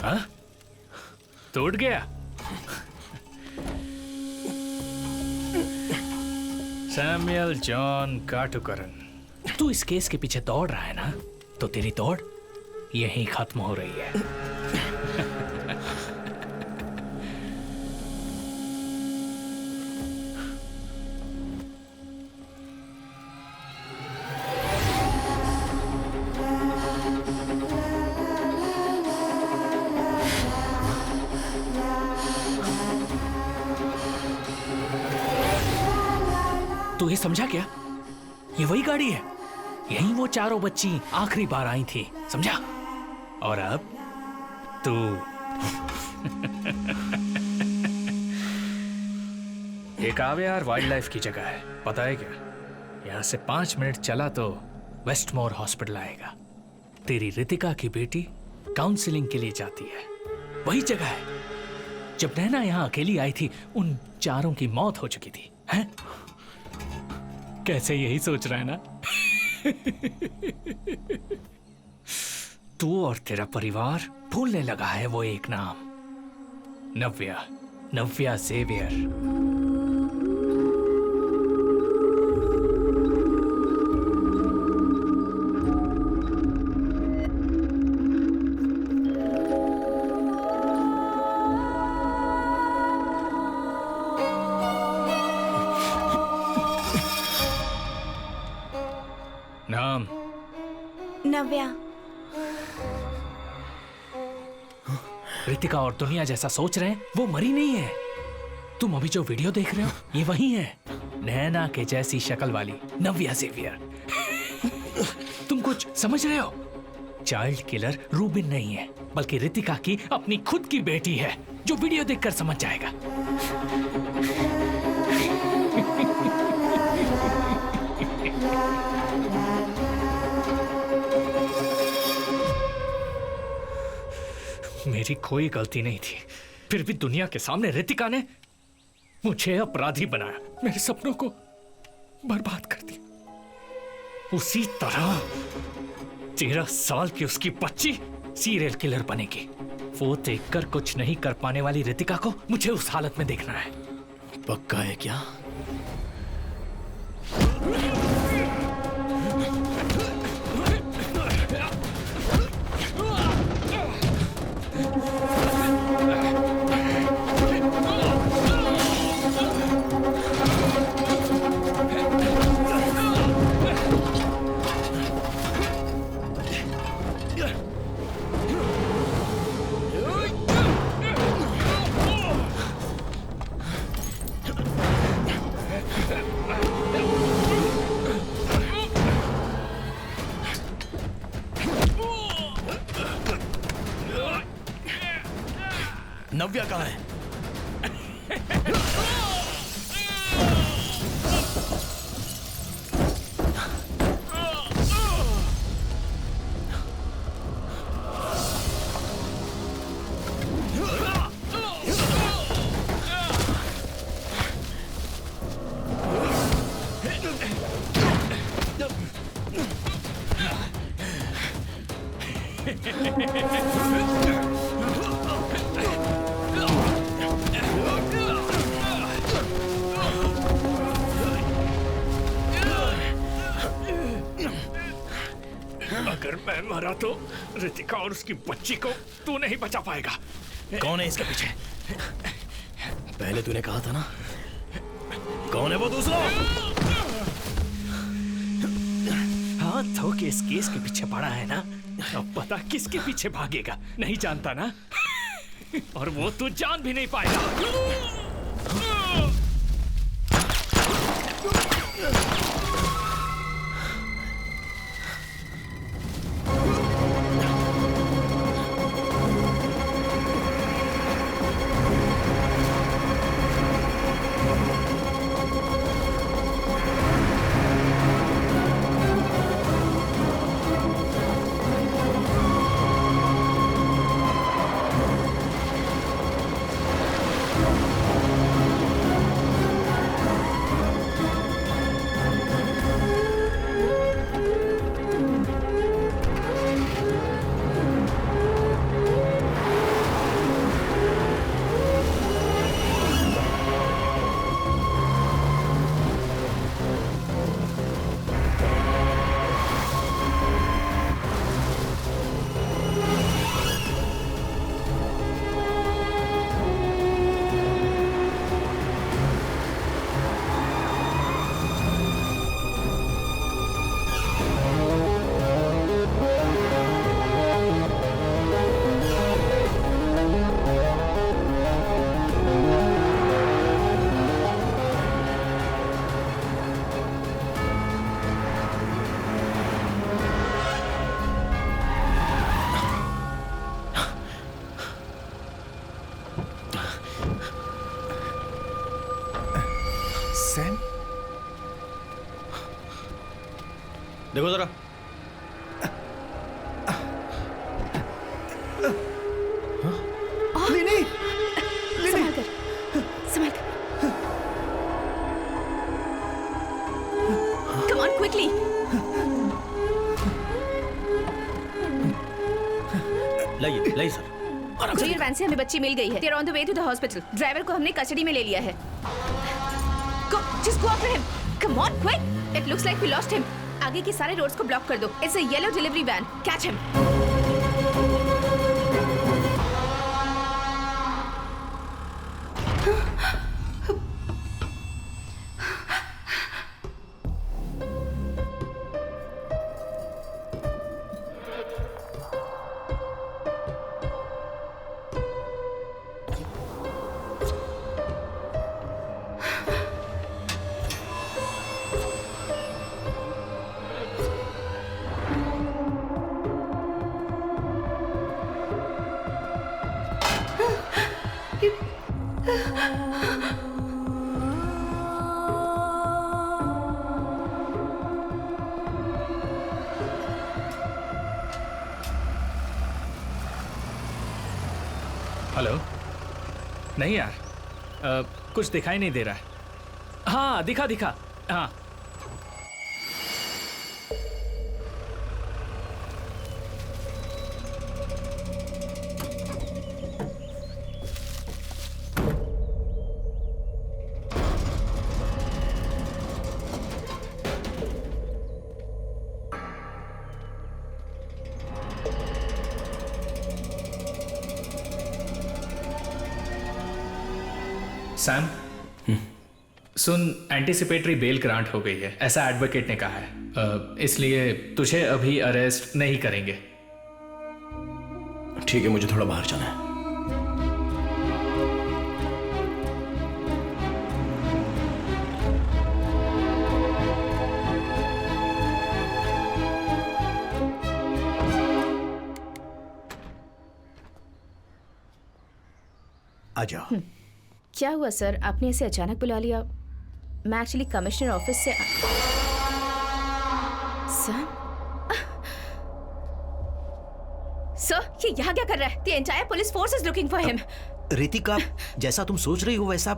Speaker 1: हाँ? टूट गया? सैमुअल जॉन काटुकरन, तू इस केस के पीछे दौड़ रहा है ना, तो तेरी दौड़ यहीं खत्म हो रही है। तू ये समझा क्या? ये वही गाड़ी है, यहीं वो चारों बच्ची आखिरी बार आई थी, समझा? और अब तू एक आवेयार वाइल्ड लाइफ की जगह है, पता है क्या? यहाँ से 5 मिनट चला तो वेस्टमोर हॉस्पिटल आएगा। तेरी रितिका की बेटी काउंसलिंग के लिए जाती है, वही जगह है। जब नैना यहाँ अकेली आई थी, उन चारों की मौत हो चुकी थी, हैं? कैसे यही सोच रहा है ना? तू और तेरा परिवार भूलने लगा है वो एक नाम, नव्या, नव्या जेवियर। नाम?
Speaker 5: नव्या।
Speaker 1: रितिका और दुनिया जैसा सोच रहे हैं, वो मरी नहीं है। तुम अभी जो वीडियो देख रहे हो, ये वही है, नैना के जैसी शक्ल वाली नव्या जेवियर। तुम कुछ समझ रहे हो? चाइल्ड किलर रूबिन नहीं है, बल्कि रितिका की अपनी खुद की बेटी है, जो वीडियो देखकर समझ जाएगा। मेरी कोई गलती नहीं थी, फिर भी दुनिया के सामने रितिका ने मुझे अपराधी बनाया, मेरे सपनों को बर्बाद कर दिया। उसी तरह 13 साल की उसकी बच्ची सीरियल किलर बनेगी। वो देखकर कुछ नहीं कर पाने वाली रितिका को मुझे उस हालत में देखना है।
Speaker 2: पक्का है क्या? नव्या कहाँ है?
Speaker 1: अगर मैं मरा तो रितिका और उसकी बच्ची को तू नहीं बचा पाएगा।
Speaker 2: कौन है इसके पीछे? पहले तूने कहा था ना, कौन है वो दूसरा?
Speaker 1: हाँ तो किस केस के पीछे पड़ा है ना, अब पता किसके पीछे भागेगा, नहीं जानता ना। और वो तू जान भी नहीं पाएगा।
Speaker 7: सैम,
Speaker 9: देखो जरा।
Speaker 7: लिनी,
Speaker 3: संभाल कर, संभाल कर। Come on, quickly.
Speaker 9: लाइए लाइए सर।
Speaker 3: कोरियर वैन से हमें बच्ची मिल गई है। They're on the way to the hospital. Driver को हमने कस्टडी में ले लिया है। Go, just go after him. Come on, quick. It looks like we lost him. आगे के सारे रोड्स को ब्लॉक कर दो। It's a yellow delivery van. Catch him.
Speaker 1: Hello. नहीं यार, कुछ दिखाई नहीं दे रहा है। हाँ दिखा दिखा, हाँ। सैम, सुन, एंटीसिपेटरी बेल ग्रांट हो गई है, ऐसा एडवोकेट ने कहा है, इसलिए तुझे अभी अरेस्ट नहीं करेंगे।
Speaker 2: ठीक है, मुझे थोड़ा बाहर जाना है।
Speaker 6: आ जाओ।
Speaker 3: क्या हुआ सर, आपने इसे अचानक बुला लिया? मैं एक्चुअली कमिश्नर ऑफिस से सर, ये यहाँ क्या कर रहा है? The entire police force is looking for him.
Speaker 6: Ritika, जैसा तुम सोच रही हो वैसा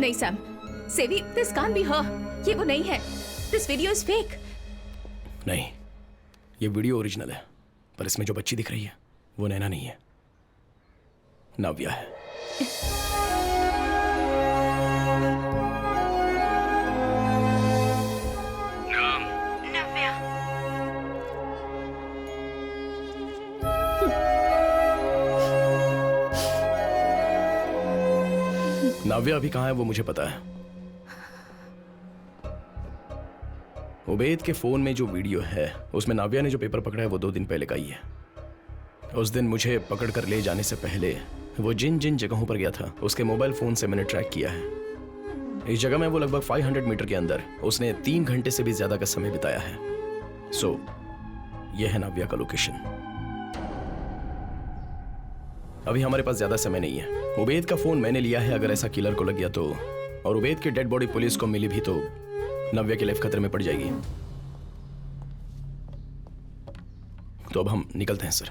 Speaker 3: नहीं सैम, सेवी, दिस कांट बी हर। ये वो नहीं है। This video is fake.
Speaker 2: नहीं, ये वीडियो ओरिजिनल है, पर इसमें जो बच्ची दिख रही है वो नैना नहीं है, नाव्या है।
Speaker 10: नव्या।
Speaker 2: नाव्या अभी कहाँ है वो मुझे पता है। उबैद के फोन में जो वीडियो है उसमें नाव्या ने जो पेपर पकड़ा है वो 2 दिन पहले का ही है। उस दिन मुझे पकड़कर ले जाने से पहले वो जिन जिन जगहों पर गया था उसके मोबाइल फोन से मैंने ट्रैक किया है। इस जगह में वो लगभग 500 मीटर के अंदर उसने 3 घंटे से भी ज्यादा का समय बिताया है। सो यह है नाव्या का लोकेशन। अभी हमारे पास ज्यादा समय नहीं है। उबैद का फोन मैंने लिया है, अगर ऐसा किलर को लग गया तो, और उबैद की डेड बॉडी पुलिस को मिली भी तो नव्या की लाइफ खतरे में पड़ जाएगी। तो अब हम निकलते हैं सर।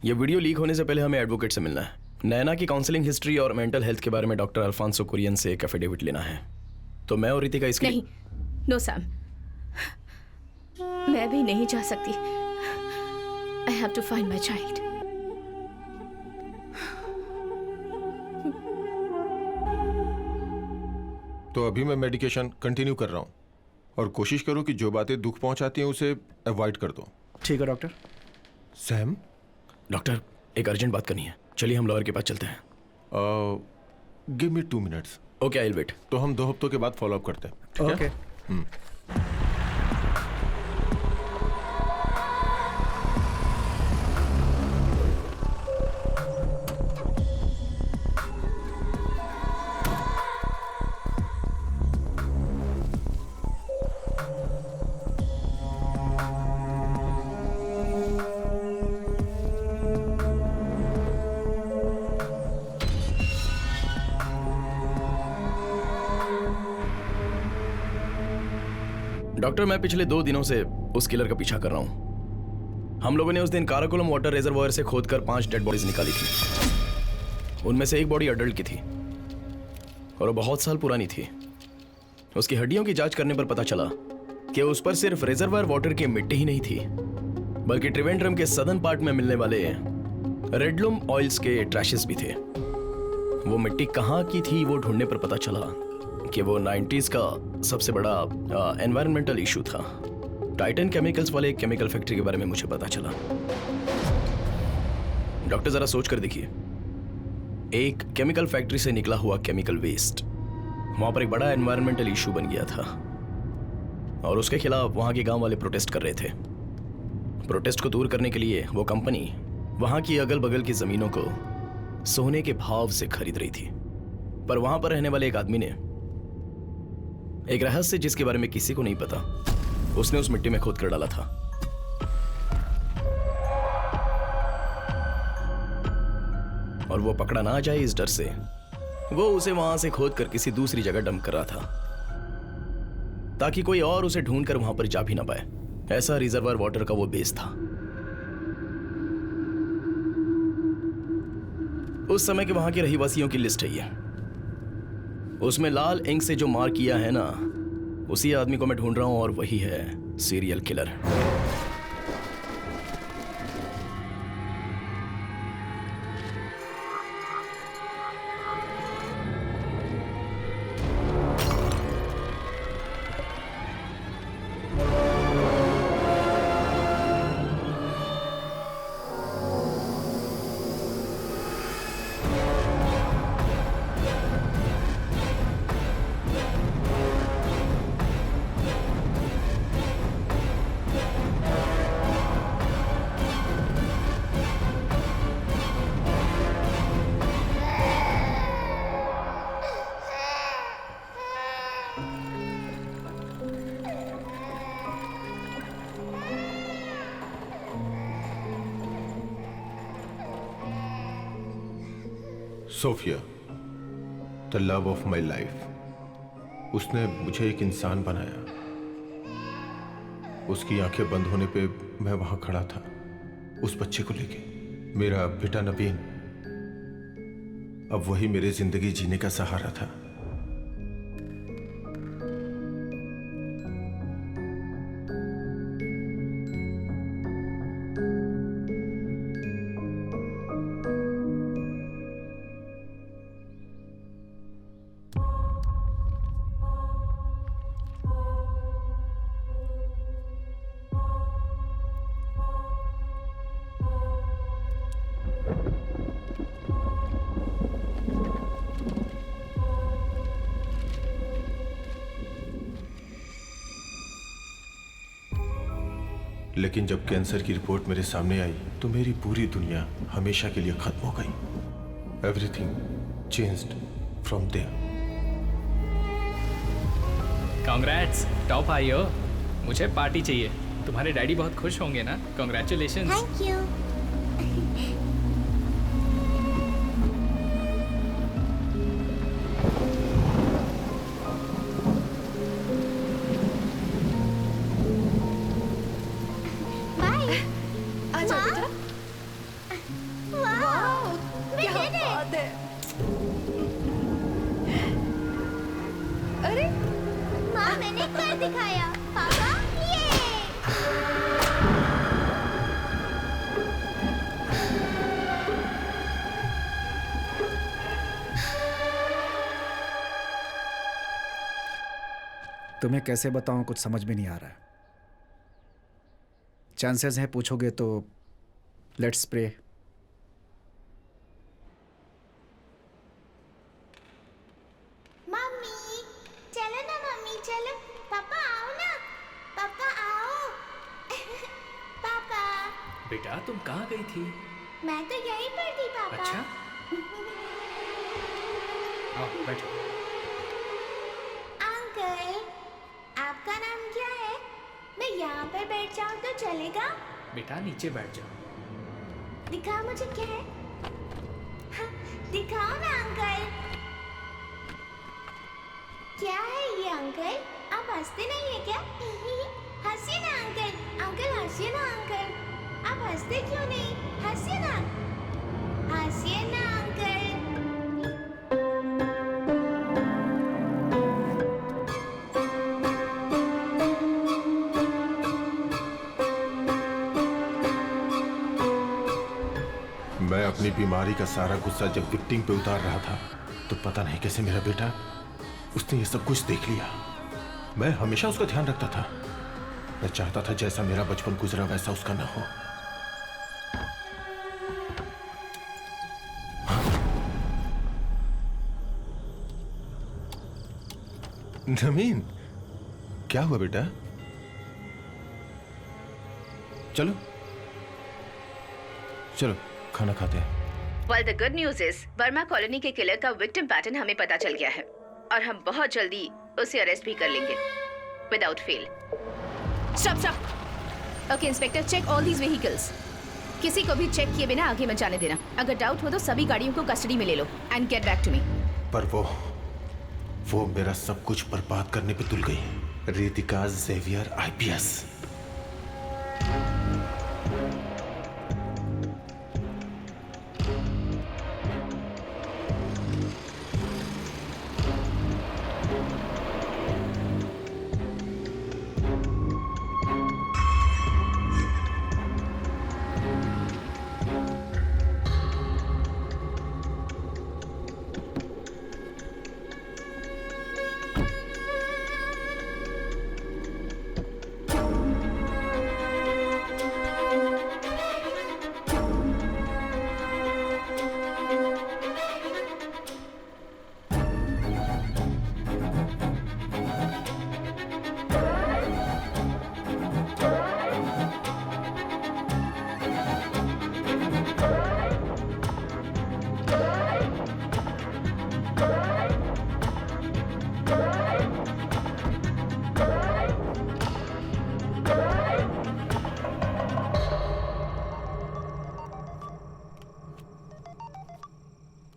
Speaker 2: यह वीडियो लीक होने से पहले हमें एडवोकेट से मिलना है। नैना की काउंसलिंग हिस्ट्री और मेंटल हेल्थ के बारे में डॉक्टर अल्फांसो कुरियन से एक एफिडेविट लेना है। तो मैं और रितिका इसके
Speaker 3: नहीं, नो सैम, मैं भी नहीं जा सकती। I have to find my child.
Speaker 11: तो अभी मैं मेडिकेशन कंटिन्यू कर रहा हूँ और कोशिश करो कि जो बातें दुख पहुंचाती हैं उसे अवॉइड कर दो।
Speaker 7: ठीक है डॉक्टर।
Speaker 11: सैम,
Speaker 2: डॉक्टर एक अर्जेंट बात करनी है, चलिए हम लॉयर के पास चलते हैं।
Speaker 11: Give me 2 minutes.
Speaker 2: Okay, I will wait.
Speaker 11: तो हम 2 हफ्तों के बाद फॉलो अप करते हैं, ठीक है?
Speaker 7: ओके।
Speaker 2: डॉक्टर, मैं पिछले 2 दिनों से उस किलर का पीछा कर रहा हूं। हम लोगों ने उस दिन काराकोलम वाटर रिजर्वायर से खोदकर 5 डेड बॉडीज निकाली थी। उनमें से एक बॉडी अडल्ट की थी और वो बहुत साल पुरानी थी। उसकी हड्डियों की जांच करने पर पता चला कि उस पर सिर्फ रिजर्वायर वाटर की मिट्टी ही नहीं थी, बल्कि त्रिवेंद्रम के सदर्न पार्ट में मिलने वाले रेडलूम ऑयल्स के ट्रैशेस भी थे। वो मिट्टी कहाँ की थी वो ढूंढने पर पता चला कि वो 90s का सबसे बड़ा एनवायरमेंटल इशू था। टाइटन केमिकल्स वाले एक केमिकल फैक्ट्री के बारे में मुझे पता चला। डॉक्टर जरा सोच कर देखिए, एक केमिकल फैक्ट्री से निकला हुआ केमिकल वेस्ट वहां पर एक बड़ा एनवायरमेंटल इशू बन गया था और उसके खिलाफ वहां के गांव वाले प्रोटेस्ट कर रहे थे। प्रोटेस्ट को दूर करने के लिए वो कंपनी वहां की अगल बगल की जमीनों को सोने के भाव से खरीद रही थी। पर वहां पर रहने वाले एक आदमी ने एक रहस्य जिसके बारे में किसी को नहीं पता, उसने उस मिट्टी में खोद कर डाला था। और वो पकड़ा ना जाए इस डर से वो उसे वहां से खोद कर किसी दूसरी जगह डंप कर रहा था ताकि कोई और उसे ढूंढकर वहां पर जा भी ना पाए। ऐसा रिजर्वायर वाटर का वो बेस था। उस समय के वहां के रहीवासियों की लिस्ट है ये। उसमें लाल इंक से जो मार्क किया है ना, उसी आदमी को मैं ढूंढ रहा हूं और वही है serial killer.
Speaker 11: Sophia, the love of my life. उसने मुझे एक इंसान बनाया। उसकी आंखें बंद होने पे मैं वहां खड़ा था उस बच्चे को लेके। मेरा बेटा नवीन अब वही मेरे जिंदगी जीने का सहारा था। लेकिन जब कैंसर की रिपोर्ट मेरे सामने आई तो मेरी पूरी दुनिया हमेशा के लिए खत्म हो गई। Everything changed from there.
Speaker 1: Congrats, top आई हो। मुझे पार्टी चाहिए। तुम्हारे डैडी बहुत खुश होंगे ना। कांग्रेचुलेशंस।
Speaker 4: Thank you.
Speaker 7: तुम्हें कैसे बताऊं, कुछ समझ में नहीं आ रहा है। चांसेस हैं पूछोगे तो लेट्स प्रे।
Speaker 4: मम्मी चलो ना, मम्मी चलो। पापा आओ ना, पापा आओ। पापा।
Speaker 1: बेटा तुम कहाँ गई थी?
Speaker 4: मैं तो यहीं पर थी पापा।
Speaker 1: अच्छा। आओ बैठो।
Speaker 4: अंकल आपका नाम क्या है? मैं यहाँ पर बैठ जाऊँ तो चलेगा?
Speaker 1: बेटा नीचे बैठ जाओ।
Speaker 4: दिखाओ मुझे क्या है। हाँ, दिखाओ ना अंकल। क्या है ये अंकल? आप हंसते नहीं है क्या? हंसिए ना अंकल। अंकल हंसिए ना अंकल। आप हंसते क्यों नहीं? हंसिए ना। हंसिए ना अंकल।
Speaker 11: मैं अपनी बीमारी का सारा गुस्सा जब विक्टिम पे उतार रहा था तो पता नहीं कैसे मेरा बेटा, उसने ये सब कुछ देख लिया। मैं हमेशा उसका ध्यान रखता था। मैं चाहता था जैसा मेरा बचपन गुजरा वैसा उसका ना हो। नवीन, क्या हुआ बेटा? चलो चलो खाना खाते हैं।
Speaker 3: Well, the good news is, Verma colony के किलर का विक्टिम पैटर्न हमें पता चल गया है और हम बहुत जल्दी उसे अरेस्ट भी कर लेंगे without fail. Stop stop. Okay inspector, check all these vehicles. किसी को भी चेक किए बिना आगे मत जाने देना। अगर डाउट हो तो सभी गाड़ियों को कस्टडी में ले लो and get back to me.
Speaker 11: पर वो मेरा सब कुछ बर्बाद करने पे तुल गई। Ritika Xavier IPS।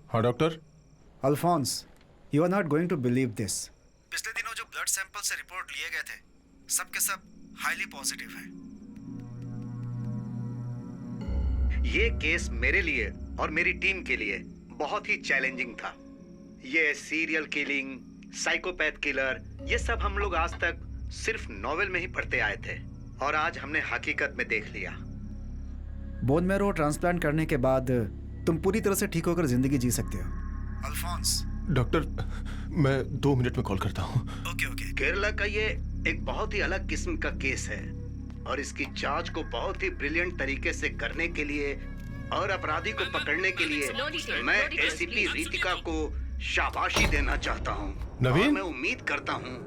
Speaker 11: हाँ doctor.
Speaker 7: Alphonse, you are not going to believe this. पिछले दिनों जो ब्लड सैंपल से रिपोर्ट लिए गए थे, सब के सब हाईली पॉजिटिव हैं।
Speaker 6: ये केस मेरे लिए और मेरी टीम के लिए बहुत ही चैलेंजिंग था। ये सीरियल किलिंग, साइकोपैथ किलर, ये सब हम लोग आज तक सिर्फ नॉवेल में ही पढ़ते आए थे और आज हमने हकीकत में देख लिया।
Speaker 7: बोन मैरो ट्रांसप्लांट करने के बाद तुम पूरी तरह से ठीक होकर जिंदगी जी सकते हो। अल्फोंस।
Speaker 11: डॉक्टर, मैं 2 मिनट में कॉल करता हूँ।
Speaker 6: ओके। केरला का ये एक बहुत ही अलग किस्म का केस है और इसकी जांच को बहुत ही ब्रिलियंट तरीके से करने के लिए और अपराधी को पकड़ने के लिए मैं एसीपी रितिका को शाबाशी देना चाहता हूँ।
Speaker 11: नवीन?
Speaker 6: और मैं उम्मीद करता हूँ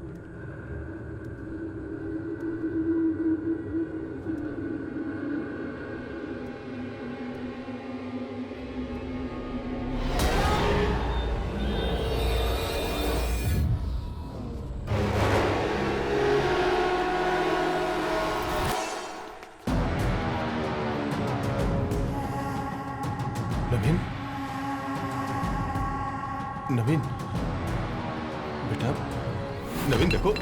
Speaker 11: नवीन, नवीन बेटा, नवीन देखो,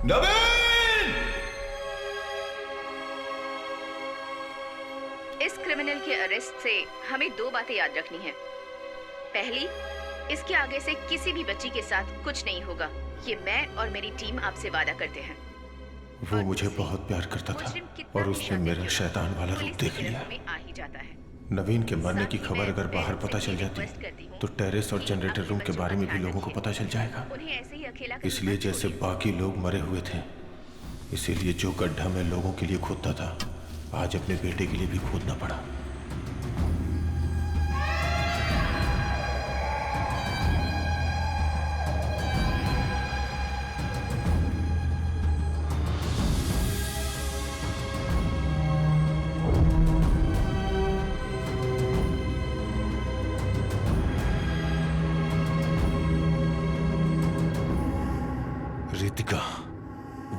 Speaker 11: नवीन!
Speaker 3: इस क्रिमिनल के अरेस्ट से हमें 2 बातें याद रखनी है। पहली, इसके आगे से किसी भी बच्ची के साथ कुछ नहीं होगा। ये मैं और मेरी टीम आपसे वादा करते हैं।
Speaker 11: वो मुझे बहुत प्यार करता था और उसने मेरा शैतान वाला रूप देख लिया।
Speaker 3: आ ही जाता है।
Speaker 11: नवीन के मरने की खबर अगर बाहर पता चल जाती तो टेरेस और जनरेटर रूम के बारे में भी लोगों को पता चल जाएगा। इसलिए जैसे बाकी लोग मरे हुए थे, इसीलिए जो गड्ढा मैं लोगों के लिए खोदता था, आज अपने बेटे के लिए भी खोदना पड़ा। रितिका,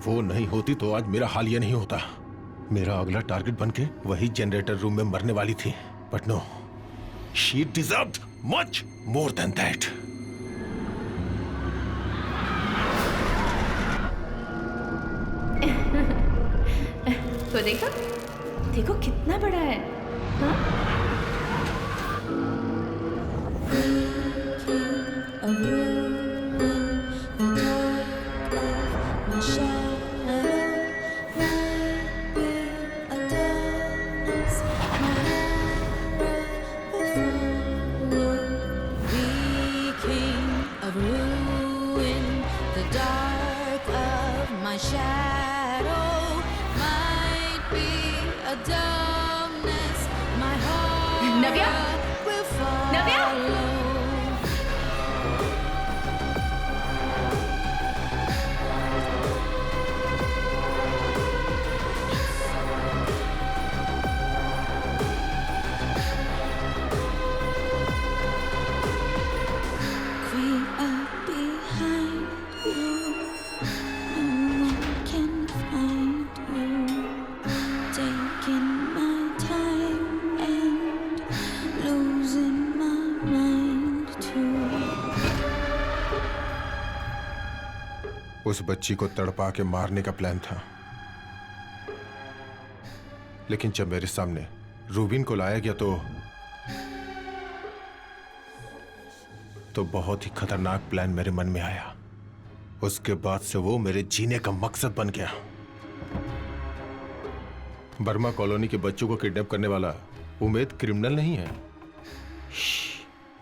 Speaker 11: वो नहीं होती तो आज मेरा हाल ये नहीं होता। मेरा अगला टारगेट बनके वही जनरेटर रूम में मरने वाली थी, but no, she deserved much more than that.
Speaker 3: तो देखो, देखो कितना बड़ा है। हाँ? नव्या, नव्या,
Speaker 11: उस बच्ची को तड़पा के मारने का प्लान था, लेकिन जब मेरे सामने रूबिन को लाया गया तो बहुत ही खतरनाक प्लान मेरे मन में आया। उसके बाद से वो मेरे जीने का मकसद बन गया। बर्मा कॉलोनी के बच्चों को किडनैप करने वाला उमैद क्रिमिनल नहीं है।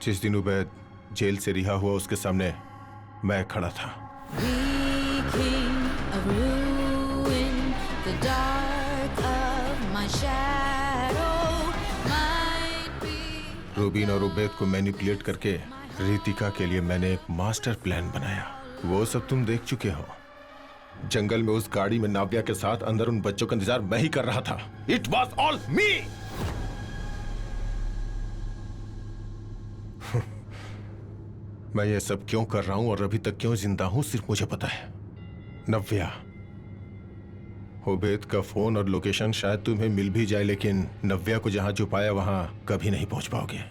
Speaker 11: जिस दिन उमैद जेल से रिहा हुआ, उसके सामने मैं खड़ा था। रूबिन और उबैद को मैनिपुलेट करके रितिका के लिए मैंने एक मास्टर प्लान बनाया। वो सब तुम देख चुके हो। जंगल में उस गाड़ी में नाव्या के साथ अंदर उन बच्चों का इंतजार मैं ही कर रहा था। इट वॉज ऑल मी। मैं ये सब क्यों कर रहा हूं और अभी तक क्यों जिंदा हूं, सिर्फ मुझे पता है। नव्या, उबैद का फोन और लोकेशन शायद तुम्हें मिल भी जाए, लेकिन नव्या को जहां छुपाया वहां कभी नहीं पहुंच पाओगे।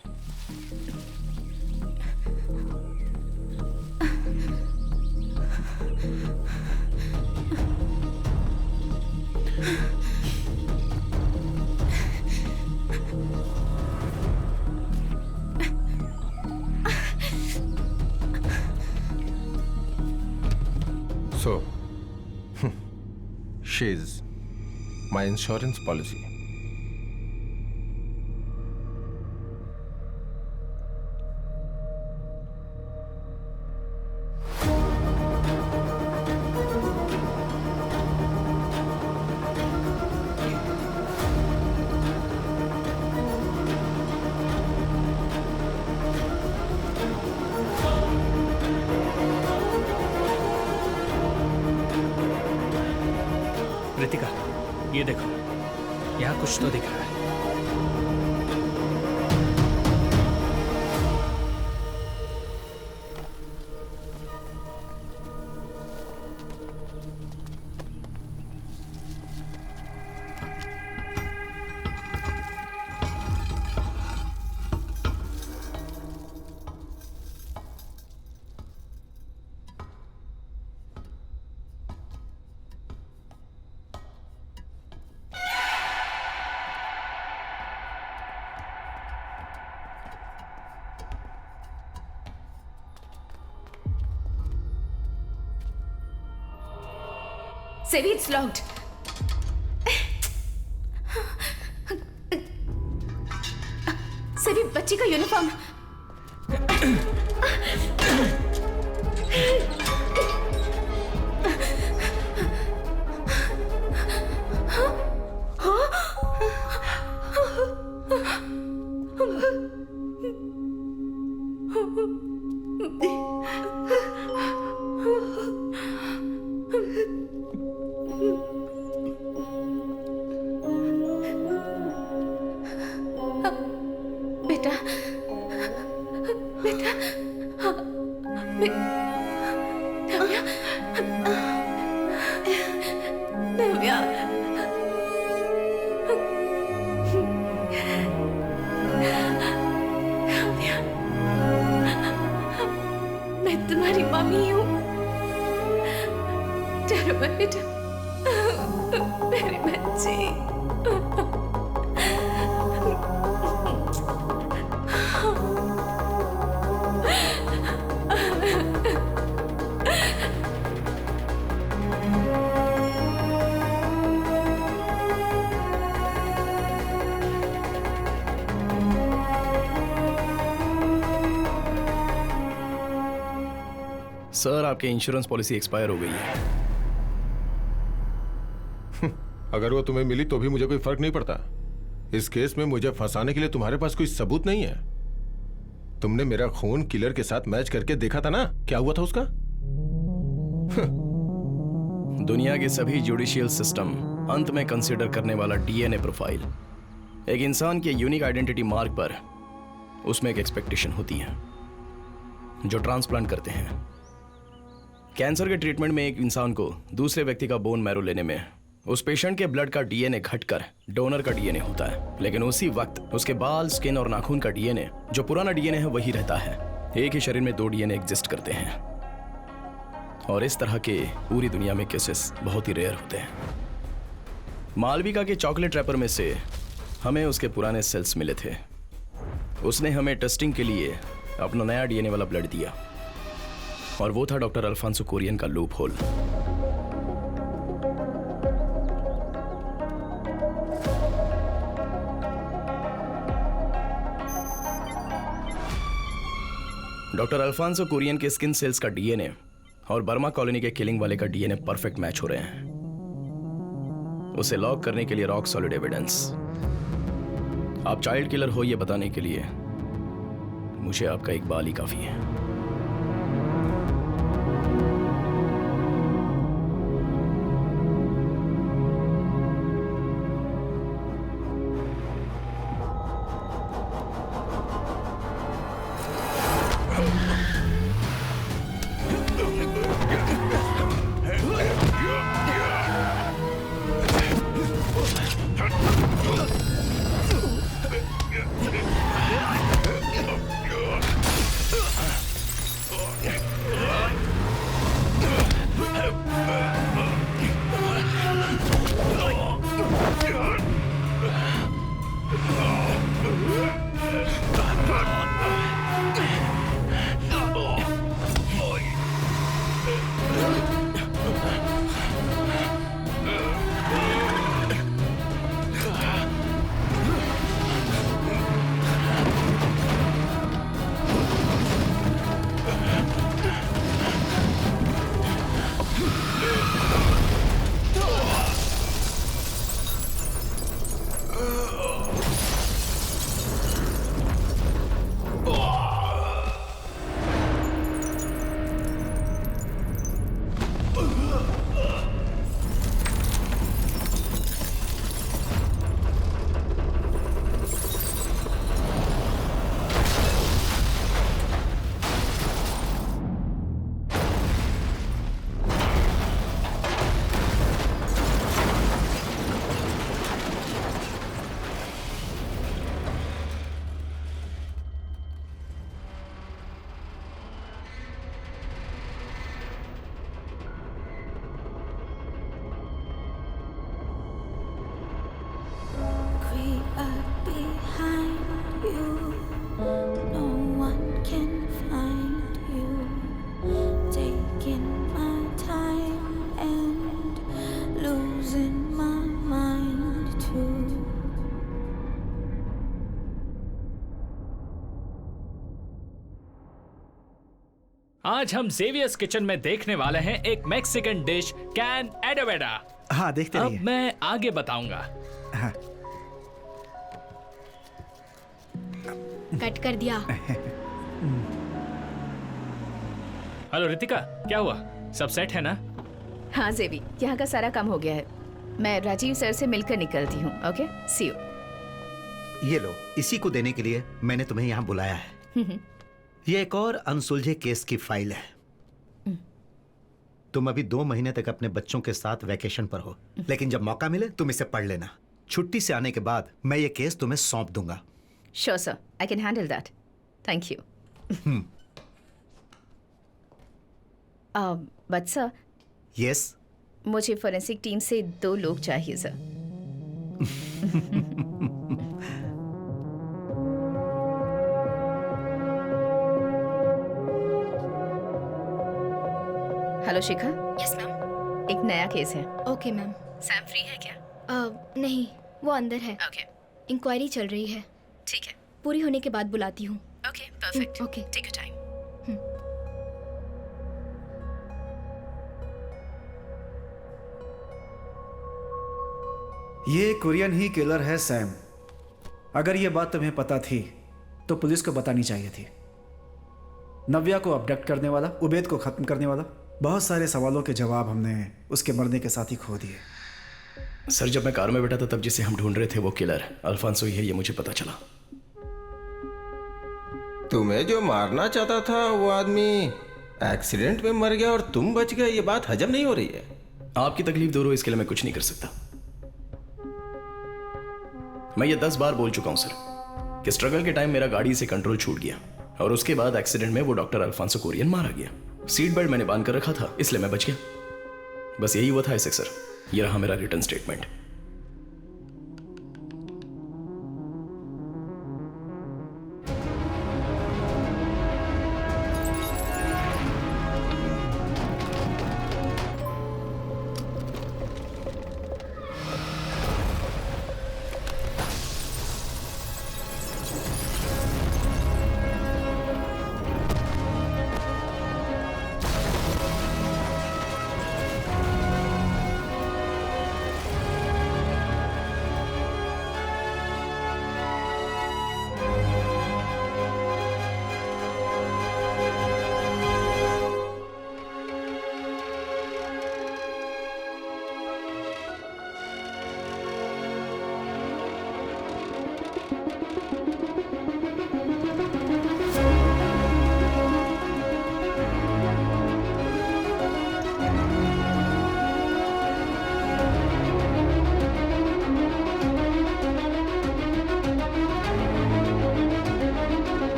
Speaker 11: परचेज माई इंश्योरेंस पॉलिसी।
Speaker 1: रितिका, ये देखो, यहाँ कुछ तो दिख रहा है।
Speaker 3: Sevi, it's locked. Sevi, बच्ची का यूनिफॉर्म। बेटा, बेटा, नव्या, नव्या, नव्या, मैं तुम्हारी मम्मी हूँ। डरो मत बेटा, मेरे बच्चे।
Speaker 2: सर, आपकी इंश्योरेंस पॉलिसी एक्सपायर हो गई है।
Speaker 11: अगर वो तुम्हें मिली तो भी मुझे कोई फर्क नहीं पड़ता। इस केस में मुझे फंसाने के लिए तुम्हारे पास कोई सबूत नहीं है। तुमने मेरा खून किलर के साथ मैच करके देखा था ना, क्या हुआ था उसका?
Speaker 2: दुनिया के सभी जुडिशियल सिस्टम अंत में कंसीडर करने वाला डीएनए प्रोफाइल। एक इंसान के यूनिक आइडेंटिटी मार्क पर उसमें एक एक्सपेक्टेशन होती है जो ट्रांसप्लांट करते हैं। कैंसर के ट्रीटमेंट में एक इंसान को दूसरे व्यक्ति का बोन मैरो लेने में उस पेशेंट के ब्लड का डीएनए घटकर डोनर का डीएनए होता है, लेकिन उसी वक्त उसके बाल, स्किन और नाखून का डीएनए जो पुराना डीएनए है वही रहता है। एक ही शरीर में दो डीएनए एग्जिस्ट करते हैं और इस तरह के पूरी दुनिया में केसेस बहुत ही रेयर होते हैं। मालविका के चॉकलेट रैपर में से हमें उसके पुराने सेल्स मिले थे। उसने हमें टेस्टिंग के लिए अपना नया डीएनए वाला ब्लड दिया और वो था डॉक्टर अल्फांसो कुरियन का loophole. Doctor Alphonso Kurian के स्किन सेल्स का डीएनए और बर्मा कॉलोनी के किलिंग वाले का डीएनए परफेक्ट मैच हो रहे हैं। उसे लॉक करने के लिए रॉक सॉलिड एविडेंस। आप चाइल्ड किलर हो ये बताने के लिए मुझे आपका एक बाल ही काफी है।
Speaker 1: आज हम जेवियर्स किचन में देखने वाले हैं एक मैक्सिकन डिश कैन एडोवेडा।
Speaker 7: हाँ, देखते
Speaker 1: अब
Speaker 7: रहिए।
Speaker 1: मैं आगे बताऊंगा।
Speaker 7: हाँ।
Speaker 4: कट कर दिया।
Speaker 1: हेलो रितिका, क्या हुआ? सब सेट है ना?
Speaker 3: हाँ जेवी, यहाँ का सारा काम हो गया है। मैं राजीव सर से मिलकर निकलती हूँ। Okay, see you.
Speaker 6: ये लो, इसी को देने के लिए मैंने तुम्हें यहाँ बुलाया है। ये एक और अनसुलझे केस की फाइल है। तुम अभी 2 महीने तक अपने बच्चों के साथ वैकेशन पर हो, लेकिन जब मौका मिले तुम इसे पढ़ लेना। छुट्टी से आने के बाद मैं ये केस तुम्हें सौंप दूंगा।
Speaker 3: Sure sir, I can handle that. Thank you. But sir.
Speaker 6: Yes.
Speaker 3: मुझे फोरेंसिक टीम से 2 लोग चाहिए सर। हेलो शिखा।
Speaker 4: Yes ma'am.
Speaker 3: एक नया केस है।
Speaker 4: Okay ma'am.
Speaker 3: सैम फ्री है क्या?
Speaker 4: नहीं, वो अंदर है।
Speaker 3: ओके,
Speaker 4: इंक्वायरी चल रही है।
Speaker 3: ठीक है।
Speaker 4: पूरी होने के बाद बुलाती हूँ।
Speaker 3: Okay, perfect.
Speaker 4: Okay.
Speaker 3: Take your time.
Speaker 7: ये कोरियन ही किलर है सैम। अगर ये बात तुम्हें पता थी तो पुलिस को बतानी चाहिए थी। नव्या को अबडक्ट करने वाला, उबैद को खत्म करने वाला, बहुत सारे सवालों के जवाब हमने उसके मरने के साथ ही खो दिए।
Speaker 2: सर, जब मैं कार में बैठा था तब जिसे हम ढूंढ रहे थे वो किलर अल्फांसो ही है, ये मुझे पता चला।
Speaker 8: तुम्हें जो मारना चाहता था वो आदमी एक्सीडेंट में मर गया और तुम बच गए, ये बात हजम नहीं हो रही है।
Speaker 2: आपकी तकलीफ दूर हो इसके लिए मैं कुछ नहीं कर सकता। मैं ये 10 बार बोल चुका हूं सर कि स्ट्रगल के टाइम मेरा गाड़ी से कंट्रोल छूट गया और उसके बाद एक्सीडेंट में वो डॉक्टर अल्फांसो कोरियन मारा गया। सीट बेल्ट मैंने बांध कर रखा था इसलिए मैं बच गया। बस यही हुआ था ऐसे सर। ये रहा मेरा रिटर्न स्टेटमेंट।